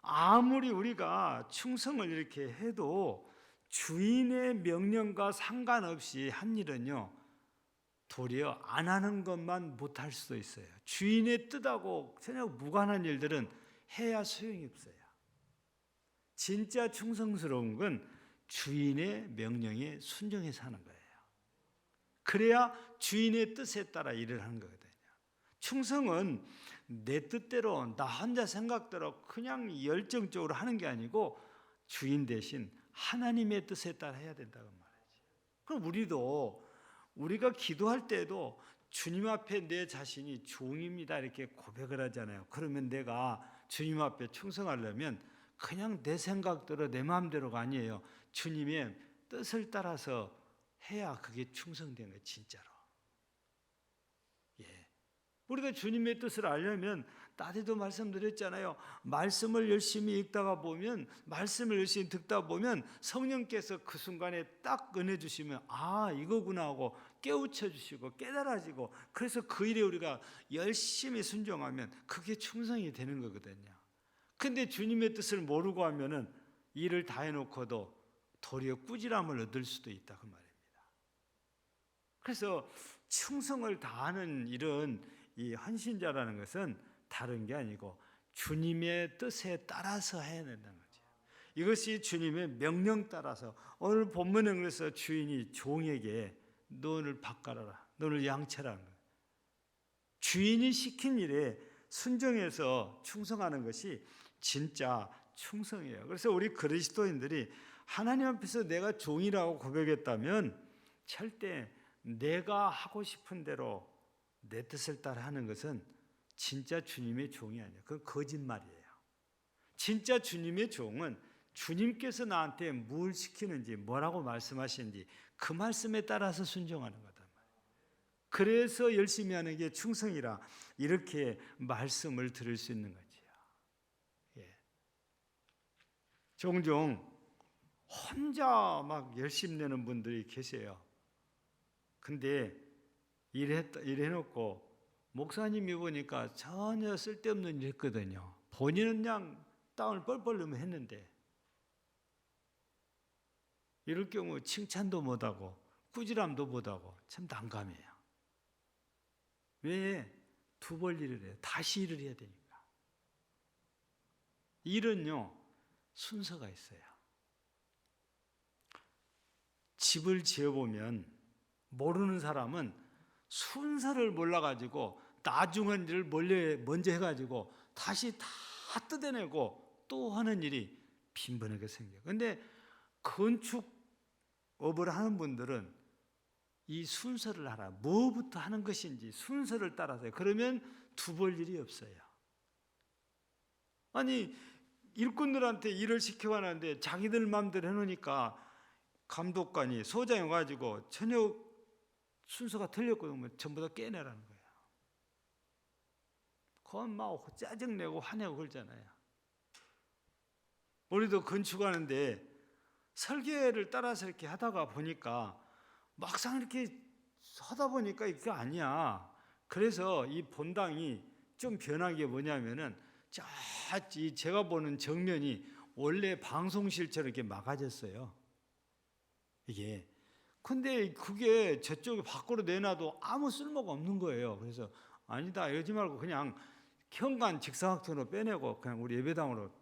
아무리 우리가 충성을 이렇게 해도 주인의 명령과 상관없이 한 일은요, 도리어 안 하는 것만 못할 수도 있어요. 주인의 뜻하고 전혀 무관한 일들은 해야 소용이 없어요. 진짜 충성스러운 건 주인의 명령에 순종해서 하는 거예요. 그래야 주인의 뜻에 따라 일을 하는 거거든요. 충성은 내 뜻대로 나 혼자 생각대로 그냥 열정적으로 하는 게 아니고 주인 대신 하나님의 뜻에 따라 해야 된다고 말이지. 그럼 우리가 기도할 때도 주님 앞에 내 자신이 종입니다 이렇게 고백을 하잖아요. 그러면 내가 주님 앞에 충성하려면 그냥 내 생각대로 내 마음대로가 아니에요. 주님의 뜻을 따라서 해야 그게 충성된 거예요, 진짜로. 예. 우리가 주님의 뜻을 알려면 따지도 말씀드렸잖아요. 말씀을 열심히 읽다가 보면, 말씀을 열심히 듣다 보면 성령께서 그 순간에 딱 은혜 주시면 이거구나 하고 깨우쳐 주시고 깨달아지고, 그래서 그 일에 우리가 열심히 순종하면 그게 충성이 되는 거거든요. 근데 주님의 뜻을 모르고 하면은 일을 다 해놓고도 도리어 꾸지람을 얻을 수도 있다 그 말입니다. 그래서 충성을 다하는 이런 이 헌신자라는 것은 다른 게 아니고 주님의 뜻에 따라서 해야 된다는 거죠. 이것이 주님의 명령 따라서, 오늘 본문에 그래서 주인이 종에게 너를 바꿔라, 너를 양치라는 거예요. 주인이 시킨 일에 순종해서 충성하는 것이 진짜 충성이에요. 그래서 우리 그리스도인들이 하나님 앞에서 내가 종이라고 고백했다면 절대 내가 하고 싶은 대로 내 뜻을 따라 하는 것은 진짜 주님의 종이 아니에요. 그건 거짓말이에요. 진짜 주님의 종은 주님께서 나한테 뭘 시키는지, 뭐라고 말씀하시는지 그 말씀에 따라서 순종하는 거다. 그래서 열심히 하는 게 충성이라 이렇게 말씀을 들을 수 있는 거지요. 예. 종종 혼자 막 열심히 내는 분들이 계세요. 근데 일해놓고 목사님이 보니까 전혀 쓸데없는 일 했거든요. 본인은 그냥 땀을 뻘뻘 흘리며 했는데, 이럴 경우 칭찬도 못하고 꾸지람도 못하고 참 난감해요. 왜 두 벌 일을 해요? 다시 일을 해야 되니까. 일은요 순서가 있어요. 집을 지어보면 모르는 사람은 순서를 몰라가지고 나중한 일을 먼저 해가지고 다시 다 뜯어내고 또 하는 일이 빈번하게 생겨요. 근데 건축업을 하는 분들은 이 순서를 알아. 뭐부터 하는 것인지 순서를 따라서 해요. 그러면 두 볼 일이 없어요. 아니 일꾼들한테 일을 시켜가는데 자기들 마음대로 해놓으니까 감독관이 소장이 와가지고 저녁 순서가 틀렸거든요. 전부 다 깨내라는 거예요. 그건 막 짜증내고 화내고 그러잖아요. 우리도 건축하는데 설계를 따라서 이렇게 하다가 보니까 막상 이렇게 하다 보니까 이게 아니야. 그래서 이 본당이 좀 변한 게 뭐냐면은 제가 보는 정면이 원래 방송실처럼 이렇게 막아졌어요. 이게. 근데 그게 저쪽에 밖으로 내놔도 아무 쓸모가 없는 거예요. 그래서 아니다 이러지 말고 그냥 현관 직사각형으로 빼내고 그냥 우리 예배당으로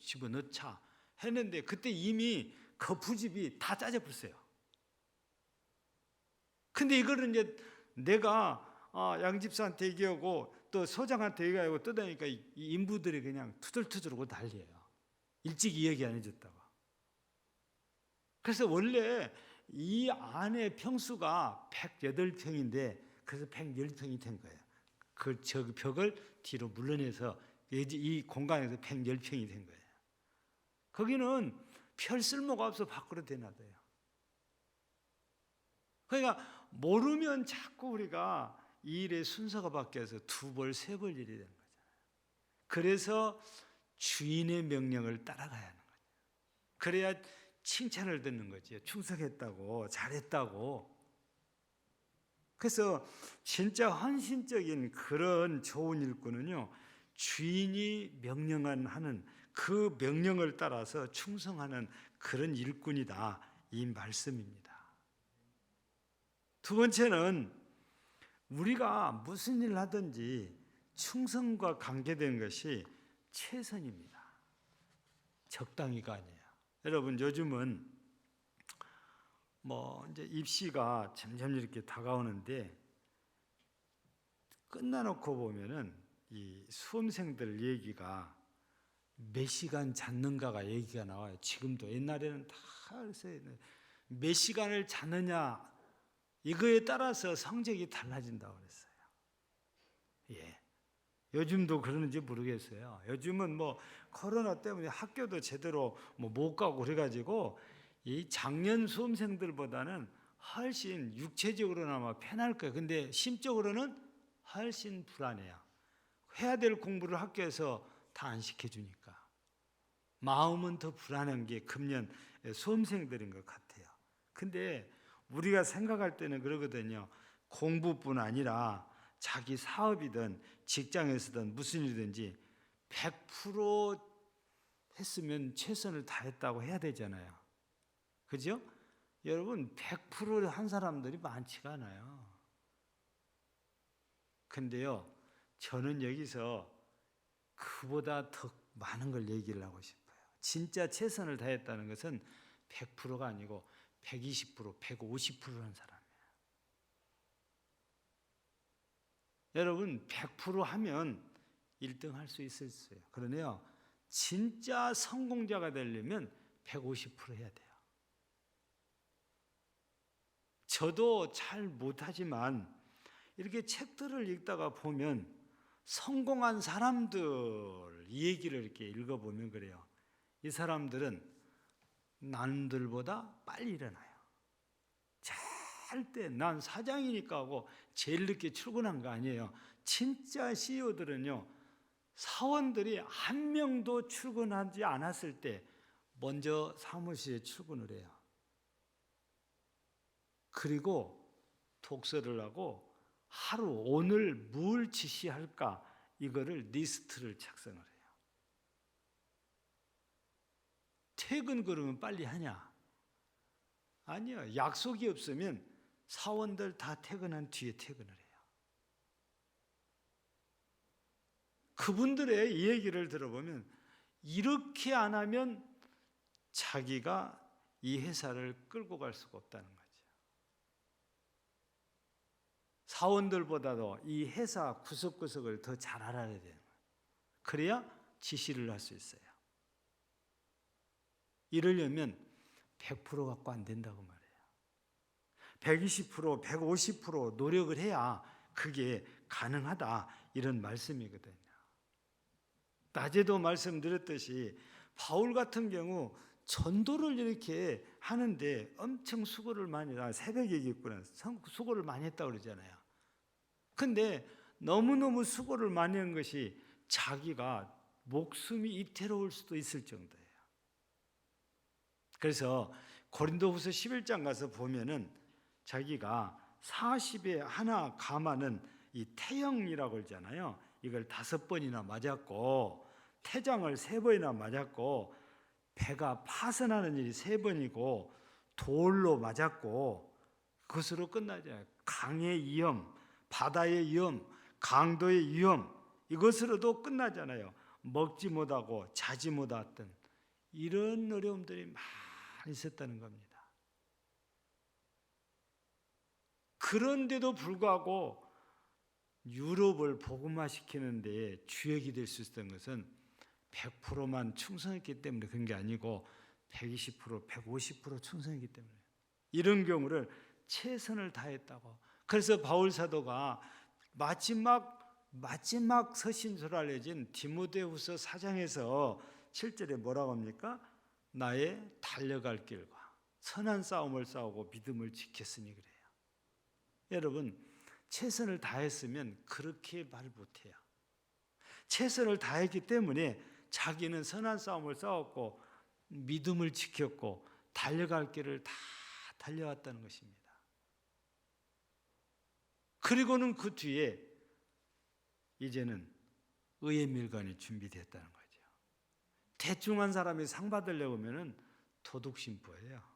집어넣자 했는데, 그때 이미 그 부집이 다 짜져버렸어요. 근데 이거를 이제 내가 양집사한테 얘기하고 또 소장한테 얘기하고 뜯으니까 이 인부들이 그냥 투덜투덜하고 난리예요. 일찍 이야기 안 해줬다고. 그래서 원래 이 안에 평수가 108평인데 그래서 110평이 된 거예요. 저 벽을 뒤로 물러내서 이 공간에서 110평이 된 거예요. 거기는 별 쓸모가 없어 밖으로 대놔둬요. 그러니까 모르면 자꾸 우리가 이 일의 순서가 바뀌어서 두 벌, 세 벌 일이 되는 거잖아요. 그래서 주인의 명령을 따라가야 하는 거죠. 그래야 칭찬을 듣는 거지. 충성했다고, 잘했다고. 그래서 진짜 헌신적인 그런 좋은 일꾼은요, 주인이 명령하는 그 명령을 따라서 충성하는 그런 일꾼이다, 이 말씀입니다. 두 번째는 우리가 무슨 일을 하든지 충성과 관계된 것이 최선입니다. 적당히가 아니에요. 여러분 요즘은 이제 입시가 점점 이렇게 다가오는데 끝나놓고 보면은 이 수험생들 얘기가 몇 시간 잤는가가 얘기가 나와요. 지금도 옛날에는 다 그랬어요. 몇 시간을 잤느냐 이거에 따라서 성적이 달라진다고 그랬어요. 예. 요즘도 그러는지 모르겠어요. 요즘은 코로나 때문에 학교도 제대로 못 가고 그래가지고 이 작년 수험생들보다는 훨씬 육체적으로나마 편할 거예요. 근데 심적으로는 훨씬 불안해요. 해야 될 공부를 학교에서 다 안 시켜주니까 마음은 더 불안한 게 금년 수험생들인 것 같아요. 근데 우리가 생각할 때는 그러거든요. 공부뿐 아니라 자기 사업이든 직장에서든 무슨 일이든지 100% 했으면 최선을 다했다고 해야 되잖아요. 그죠? 여러분 100%한 사람들이 많지가 않아요. 근데요, 저는 여기서 그보다 더 많은 걸 얘기를 하고 싶어요. 진짜 최선을 다했다는 것은 100%가 아니고 120%, 150%한 사람이에요. 여러분 100% 하면 1등 할 수 있었어요. 그러네요. 진짜 성공자가 되려면 150% 해야 돼요. 저도 잘 못하지만 이렇게 책들을 읽다가 보면 성공한 사람들 얘기를 이렇게 읽어보면 그래요. 이 사람들은 남들보다 빨리 일어나요. 절대 난 사장이니까 하고 제일 늦게 출근한 거 아니에요. 진짜 CEO들은요, 사원들이 한 명도 출근하지 않았을 때 먼저 사무실에 출근을 해요. 그리고 독서를 하고 하루 오늘 뭘 지시할까 이거를 리스트를 작성을 해요. 퇴근 그러면 빨리 하냐? 아니요. 약속이 없으면 사원들 다 퇴근한 뒤에 퇴근을 해요. 그분들의 이 얘기를 들어보면 이렇게 안 하면 자기가 이 회사를 끌고 갈 수가 없다는 거죠. 사원들보다도 이 회사 구석구석을 더 잘 알아야 되는 거예요. 그래야 지시를 할 수 있어요. 이러려면 100% 갖고 안 된다고 말해요. 120%, 150% 노력을 해야 그게 가능하다 이런 말씀이거든요. 낮에도 말씀드렸듯이 바울 같은 경우 전도를 이렇게 하는데 엄청 수고를 많이 새벽 얘기했구나. 수고를 많이 했다고 그러잖아요. 근데 너무너무 수고를 많이 한 것이 자기가 목숨이 이태로울 수도 있을 정도예요. 그래서 고린도후서 11장 가서 보면은 자기가 40에 하나 감하는 이 태형이라고 그러잖아요. 이걸 5번이나 맞았고 태장을 3번이나 맞았고 배가 파선하는 일이 3번이고 돌로 맞았고 그것으로 끝나잖아요. 강의 위험, 바다의 위험, 강도의 위험 이것으로도 끝나잖아요. 먹지 못하고 자지 못했던 이런 어려움들이 많이 있었다는 겁니다. 그런데도 불구하고 유럽을 복음화시키는데 주역이 될 수 있었던 것은 100%만 충성했기 때문에 그런 게 아니고 120%, 150% 충성했기 때문에 이런 경우를 최선을 다했다고. 그래서 바울 사도가 마지막 서신서로 알려진 디모데후서 4장에서 7절에 뭐라고 합니까? 나의 달려갈 길과 선한 싸움을 싸우고 믿음을 지켰으니 그래요. 여러분 최선을 다했으면 그렇게 말 못해요. 최선을 다했기 때문에 자기는 선한 싸움을 싸웠고 믿음을 지켰고 달려갈 길을 다 달려왔다는 것입니다. 그리고는 그 뒤에 이제는 의의 밀관이 준비됐다는 거죠. 대충 한 사람이 상 받으려고 하면 도둑심보예요.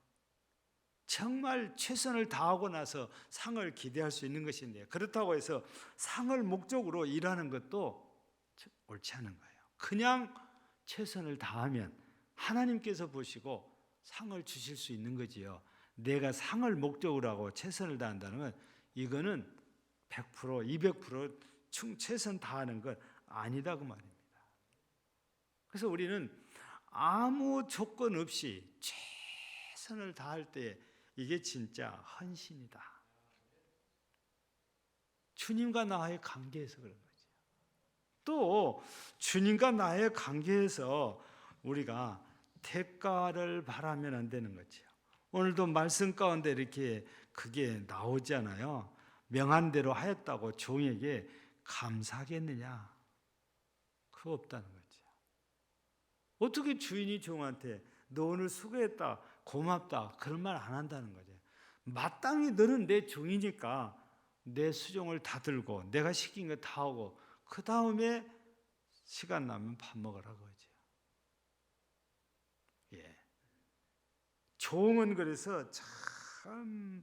정말 최선을 다하고 나서 상을 기대할 수 있는 것인데 그렇다고 해서 상을 목적으로 일하는 것도 옳지 않은 거예요. 그냥 최선을 다하면 하나님께서 보시고 상을 주실 수 있는 거지요. 내가 상을 목적으로 하고 최선을 다한다는 건 이거는 100%, 200% 최선 다하는 건 아니다 그 말입니다. 그래서 우리는 아무 조건 없이 최선을 다할 때 이게 진짜 헌신이다. 주님과 나의 관계에서 그런 거죠. 또 주님과 나의 관계에서 우리가 대가를 바라면 안 되는 거죠. 오늘도 말씀 가운데 이렇게 그게 나오잖아요. 명한 대로 하였다고 종에게 감사하겠느냐? 그거 없다는 거죠. 어떻게 주인이 종한테 너 오늘 수고했다, 고맙다 그런 말 안 한다는 거죠. 마땅히 너는 내 종이니까 내 수종을 다 들고 내가 시킨 거 다 하고 그 다음에 시간 나면 밥 먹으라고 하죠. 예. 종은 그래서 참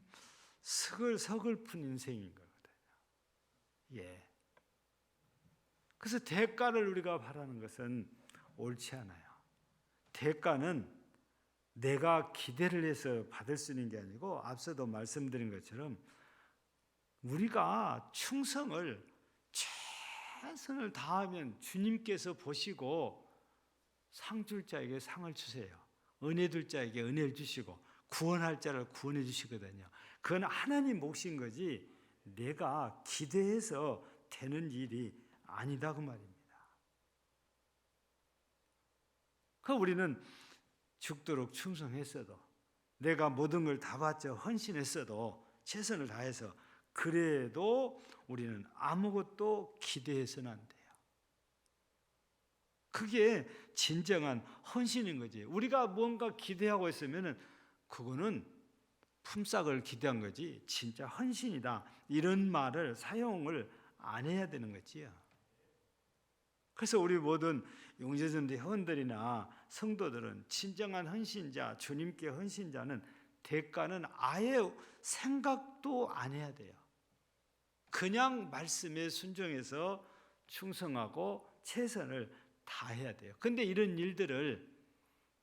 서글픈 인생인 거거든요. 예. 그래서 대가를 우리가 바라는 것은 옳지 않아요. 대가는 내가 기대를 해서 받을 수 있는 게 아니고 앞서도 말씀드린 것처럼 우리가 충성을 최선을 다하면 주님께서 보시고 상 줄 자에게 상을 주세요. 은혜 줄 자에게 은혜를 주시고 구원할 자를 구원해 주시거든요. 그건 하나님 몫인 거지 내가 기대해서 되는 일이 아니다 그 말입니다. 그 우리는 죽도록 충성했어도 내가 모든 걸 다 바쳐 헌신했어도 최선을 다해서 그래도 우리는 아무것도 기대해서는 안 돼요. 그게 진정한 헌신인 거지. 우리가 뭔가 기대하고 있으면 그거는 품삯을 기대한 거지 진짜 헌신이다 이런 말을 사용을 안 해야 되는 거지요. 그래서 우리 모든 용재전대 회원들이나 성도들은 진정한 헌신자, 주님께 헌신자는 대가는 아예 생각도 안 해야 돼요. 그냥 말씀에 순종해서 충성하고 최선을 다해야 돼요. 근데 이런 일들을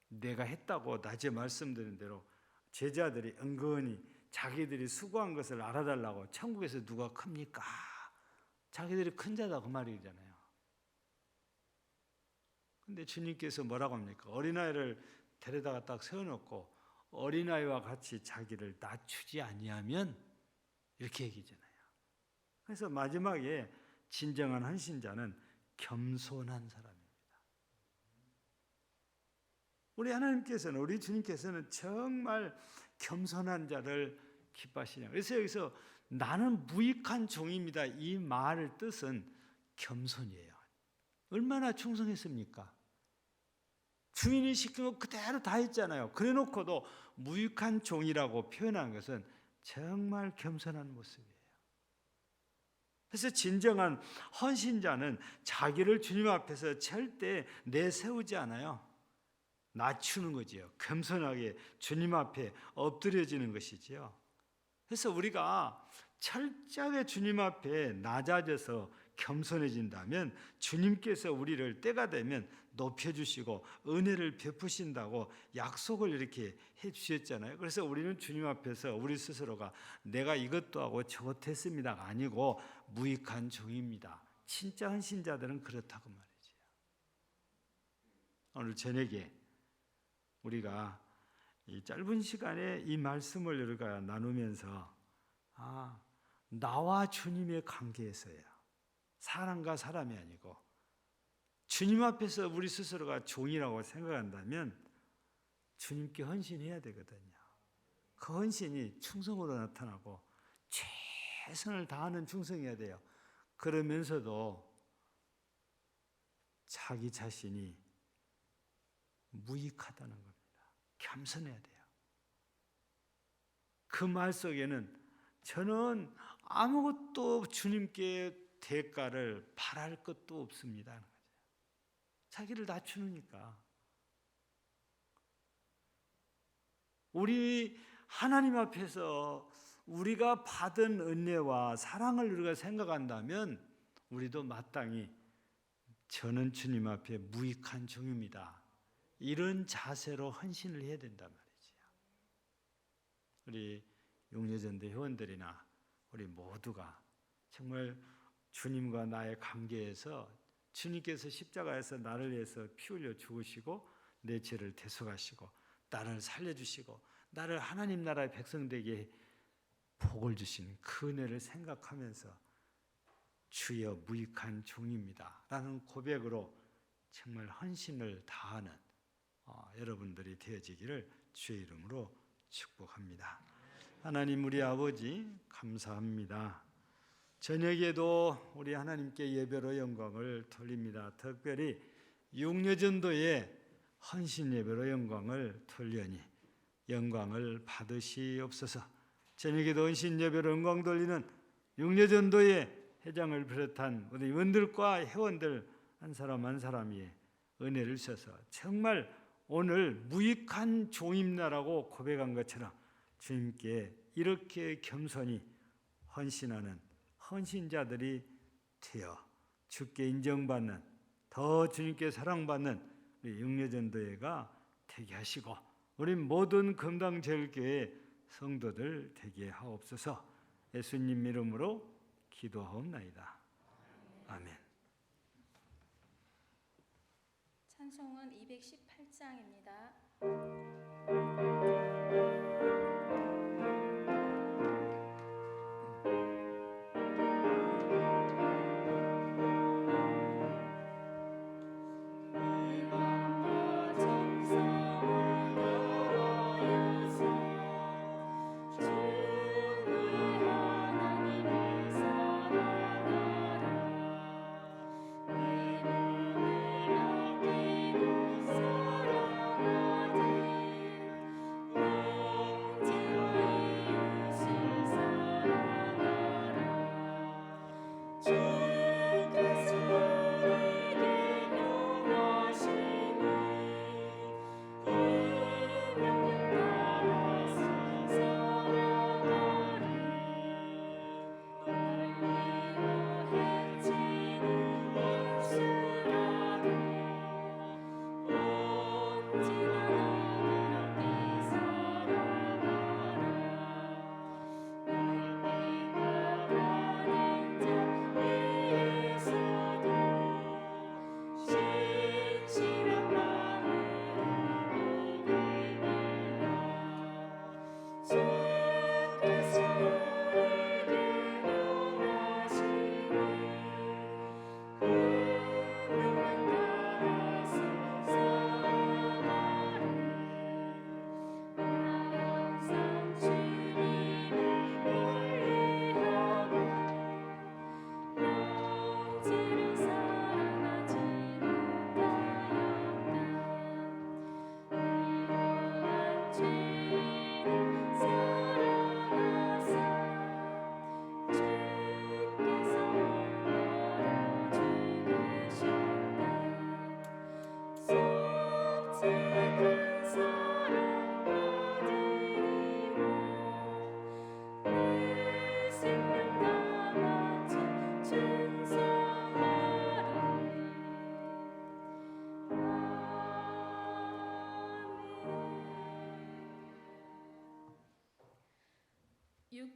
내가 했다고 낮에 말씀드린 대로 제자들이 은근히 자기들이 수고한 것을 알아달라고 천국에서 누가 큽니까? 자기들이 큰 자다 그 말이잖아요. 근데 주님께서 뭐라고 합니까? 어린아이를 데려다가 딱 세워놓고 어린아이와 같이 자기를 낮추지 아니하면 이렇게 얘기잖아요. 그래서 마지막에 진정한 헌신자는 겸손한 사람입니다. 우리 하나님께서는 우리 주님께서는 정말 겸손한 자를 기뻐하시냐. 그래서 여기서 나는 무익한 종입니다. 이 말의 뜻은 겸손이에요. 얼마나 충성했습니까? 주인이 시킨 거 그대로 다 했잖아요. 그래 놓고도 무익한 종이라고 표현한 것은 정말 겸손한 모습이에요. 그래서 진정한 헌신자는 자기를 주님 앞에서 절대 내세우지 않아요. 낮추는 거지요. 겸손하게 주님 앞에 엎드려지는 것이지요. 그래서 우리가 철저하게 주님 앞에 낮아져서 겸손해진다면 주님께서 우리를 때가 되면 높여주시고 은혜를 베푸신다고 약속을 이렇게 해주셨잖아요. 그래서 우리는 주님 앞에서 우리 스스로가 내가 이것도 하고 저것도 했습니다가 아니고 무익한 종입니다. 진짜 헌신자들은 그렇다고 말이죠. 오늘 저녁에 우리가 이 짧은 시간에 이 말씀을 우리가 나누면서 나와 주님의 관계에서야 사람과 사람이 아니고 주님 앞에서 우리 스스로가 종이라고 생각한다면 주님께 헌신해야 되거든요. 그 헌신이 충성으로 나타나고 최선을 다하는 충성해야 돼요. 그러면서도 자기 자신이 무익하다는 겁니다. 겸손해야 돼요. 그 말 속에는 저는 아무것도 주님께 대가를 바랄 것도 없습니다. 자기를 낮추니까. 우리 하나님 앞에서 우리가 받은 은혜와 사랑을 우리가 생각한다면 우리도 마땅히 저는 주님 앞에 무익한 종입니다. 이런 자세로 헌신을 해야 된단 말이죠. 우리 용여전도 회원들이나 우리 모두가 정말 주님과 나의 관계에서 주님께서 십자가에서 나를 위해서 피 흘려 죽으시고 내 죄를 대속하시고 나를 살려주시고 나를 하나님 나라의 백성 되게 복을 주신 그 은혜를 생각하면서 주여 무익한 종입니다 라는 고백으로 정말 헌신을 다하는 여러분들이 되어지기를 주의 이름으로 축복합니다. 하나님 우리 아버지 감사합니다. 저녁에도 우리 하나님께 예배로 영광을 돌립니다. 특별히 용여전도의 헌신 예배로 영광을 돌려니 영광을 받으시옵소서. 저녁에도 헌신 예배로 영광 돌리는 용여전도의 회장을 비롯한 우리 의원들과 회원들 한 사람 한 사람이 은혜를 주셔서 정말 오늘 무익한 종입나라고 고백한 것처럼 주님께 이렇게 겸손히 헌신하는 헌신자들이 되어 주께 인정받는 더 주님께 사랑받는 우리 용여전도회가 되게 하시고 우리 모든 금당제일교회 성도들 되게 하옵소서. 예수님 이름으로 기도하옵나이다. 아멘. 찬송은 218장입니다.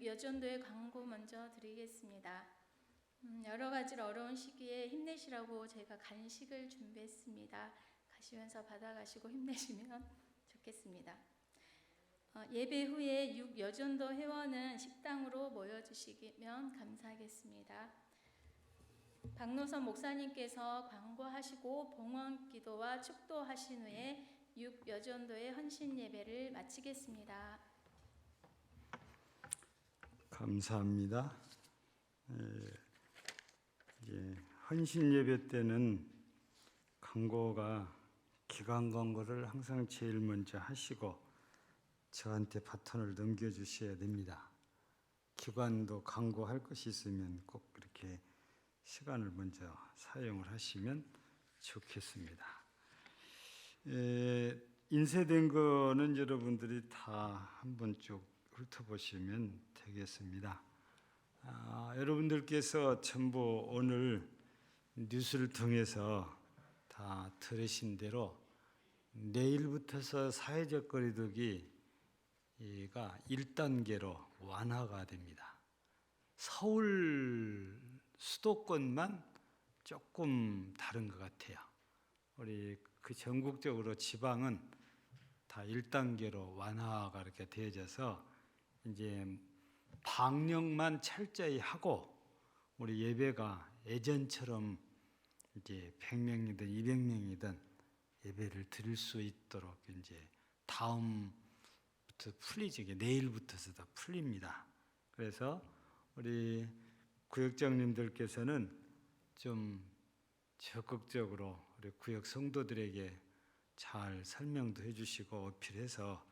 여전도의 광고 먼저 드리겠습니다. 여러 가지로 어려운 시기에 힘내시라고 제가 간식을 준비했습니다. 가시면서 받아가시고 힘내시면 좋겠습니다. 예배 후에 6여전도 회원은 식당으로 모여주시면 감사하겠습니다. 박노선 목사님께서 광고하시고 봉헌 기도와 축도하신 후에 6여전도의 헌신 예배를 마치겠습니다. 감사합니다. 헌신 예배 때는 광고가 기관 광고를 항상 제일 먼저 하시고 저한테 바톤을 넘겨주셔야 됩니다. 기관도 광고할 것이 있으면 꼭 그렇게 시간을 먼저 사용을 하시면 좋겠습니다. 인쇄된 거는 여러분들이 다 한번 쭉 훑어보시면 되겠습니다. 여러분들께서 전부 오늘 뉴스를 통해서 다 들으신 대로 내일부터서 사회적 거리두기 이가 1단계로 완화가 됩니다. 서울 수도권만 조금 다른 것 같아요. 우리 그 전국적으로 지방은 다 1단계로 완화가 이렇게 되어져서 이제 방역만 철저히 하고 우리 예배가 예전처럼 이제 100명이든 200명이든 예배를 드릴 수 있도록 이제 다음부터 풀리지, 내일부터서 다 풀립니다. 그래서 우리 구역장님들께서는 좀 적극적으로 우리 구역 성도들에게 잘 설명도 해주시고 어필해서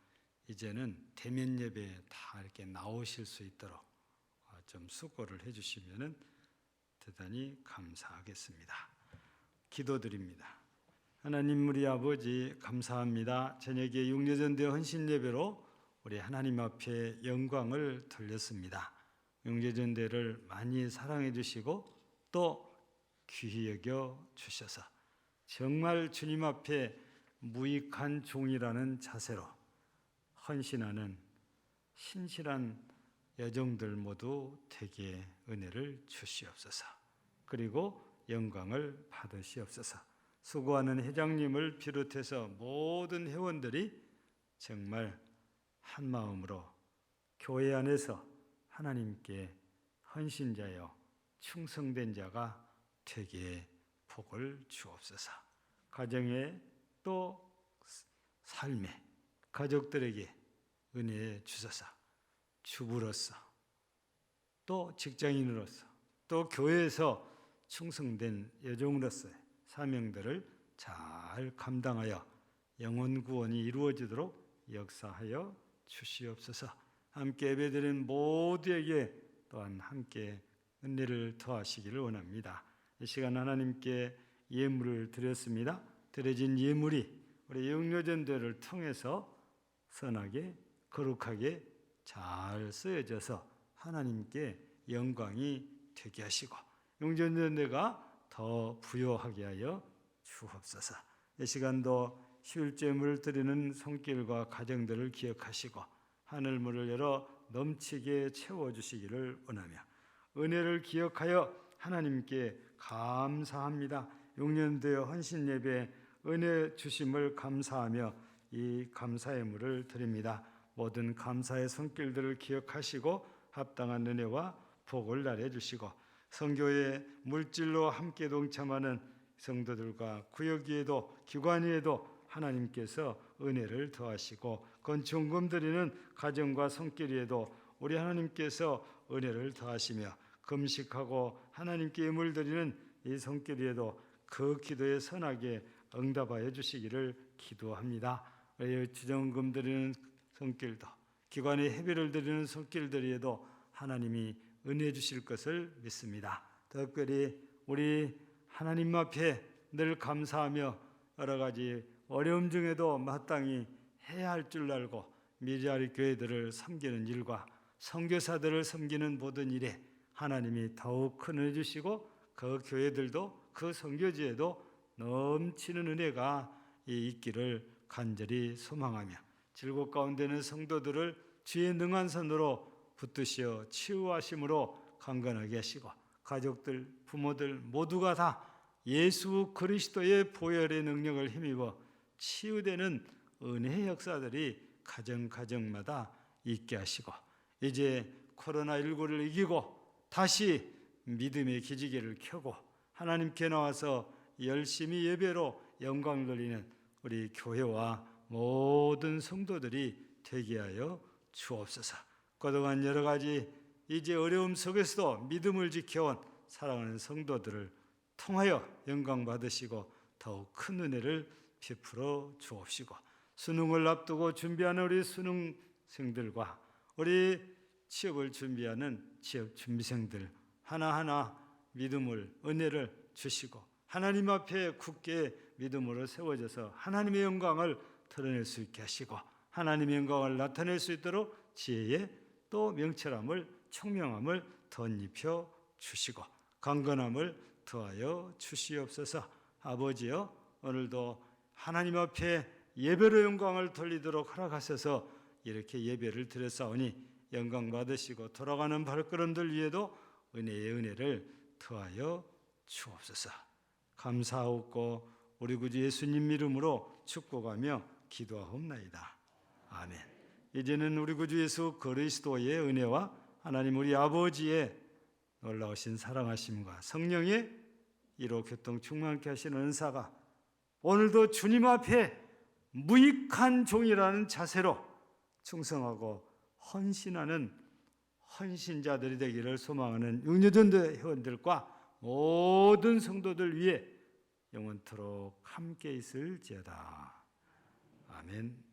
이제는 대면 예배에 다 이렇게 나오실 수 있도록 좀 수고를 해주시면은 대단히 감사하겠습니다. 기도드립니다. 하나님 우리 아버지 감사합니다. 저녁에 육려전대 헌신 예배로 우리 하나님 앞에 영광을 돌렸습니다. 육려전대를 많이 사랑해 주시고 또 귀히 여겨 주셔서 정말 주님 앞에 무익한 종이라는 자세로 헌신하는 신실한 여종들 모두 되게 은혜를 주시옵소서. 그리고 영광을 받으시옵소서. 수고하는 회장님을 비롯해서 모든 회원들이 정말 한 마음으로 교회 안에서 하나님께 헌신자여 충성된 자가 되게 복을 주옵소서. 가정에 또 삶에 가족들에게 은혜 주소서. 주부로서 또 직장인으로서 또 교회에서 충성된 여종으로서의 사명들을 잘 감당하여 영혼 구원이 이루어지도록 역사하여 주시옵소서. 함께 예배드린 모두에게 또한 함께 은혜를 더하시기를 원합니다. 이 시간 하나님께 예물을 드렸습니다. 드려진 예물이 우리 영려전도를 통해서 선하게 거룩하게 잘 쓰여져서 하나님께 영광이 되게 하시고 영전전대가 더 부요하게 하여 주옵소서. 이 시간도 십일제물을 드리는 손길과 가정들을 기억하시고 하늘문을 열어 넘치게 채워주시기를 원하며 은혜를 기억하여 하나님께 감사합니다. 용년되어 헌신예배 은혜 주심을 감사하며 이 감사의 물을 드립니다. 모든 감사의 손길들을 기억하시고 합당한 은혜와 복을 나눠 주시고 선교의 물질로 함께 동참하는 성도들과 구역 위에도 기관 위에도 하나님께서 은혜를 더하시고 건축금 드리는 가정과 손길 위에도 우리 하나님께서 은혜를 더하시며 금식하고 하나님께 예물 드리는 이 손길 위에도 그 기도에 선하게 응답하여 주시기를 기도합니다. 지정금 드리는 손길도 기관의 회비를 드리는 손길들에도 하나님이 은혜 주실 것을 믿습니다. 특별히 우리 하나님 앞에 늘 감사하며 여러 가지 어려움 중에도 마땅히 해야 할 줄 알고 미리아리 교회들을 섬기는 일과 선교사들을 섬기는 모든 일에 하나님이 더욱 큰 은혜 주시고 그 교회들도 그 선교지에도 넘치는 은혜가 있기를 간절히 소망하며 질곡 가운데는 성도들을 주의 능한 손으로 붙드시어 치유하심으로 강건하게 하시고 가족들, 부모들 모두가 다 예수 그리스도의 보혈의 능력을 힘입어 치유되는 은혜의 역사들이 가정마다 있게 하시고 이제 코로나19를 이기고 다시 믿음의 기지개를 켜고 하나님께 나와서 열심히 예배로 영광을 돌리는 우리 교회와 모든 성도들이 되게 하여 주옵소서. 그동안 여러 가지 이제 어려움 속에서도 믿음을 지켜온 사랑하는 성도들을 통하여 영광 받으시고 더욱 큰 은혜를 베풀어 주옵시고 수능을 앞두고 준비하는 우리 수능생들과 우리 취업을 준비하는 취업 준비생들 하나하나 믿음을 은혜를 주시고 하나님 앞에 굳게 믿음으로 세워져서 하나님의 영광을 드러낼 수 있게 하시고 하나님의 영광을 나타낼 수 있도록 지혜에 또 명철함을 총명함을 덧입혀 주시고 강건함을 더하여 주시옵소서. 아버지여 오늘도 하나님 앞에 예배로 영광을 돌리도록 허락하셔서 이렇게 예배를 드렸사오니 영광 받으시고 돌아가는 발걸음들 위에도 은혜의 은혜를 더하여 주옵소서. 감사하옵고 우리 구주 예수님 이름으로 축복하며 기도하옵나이다. 아멘. 이제는 우리 구주 예수 그리스도의 은혜와 하나님 우리 아버지의 놀라우신 사랑하심과 성령의 이로 교통 충만케 하시는 은사가 오늘도 주님 앞에 무익한 종이라는 자세로 충성하고 헌신하는 헌신자들이 되기를 소망하는 육류전도 회원들과 모든 성도들 위해 영원토록 함께 있을지어다. 아멘.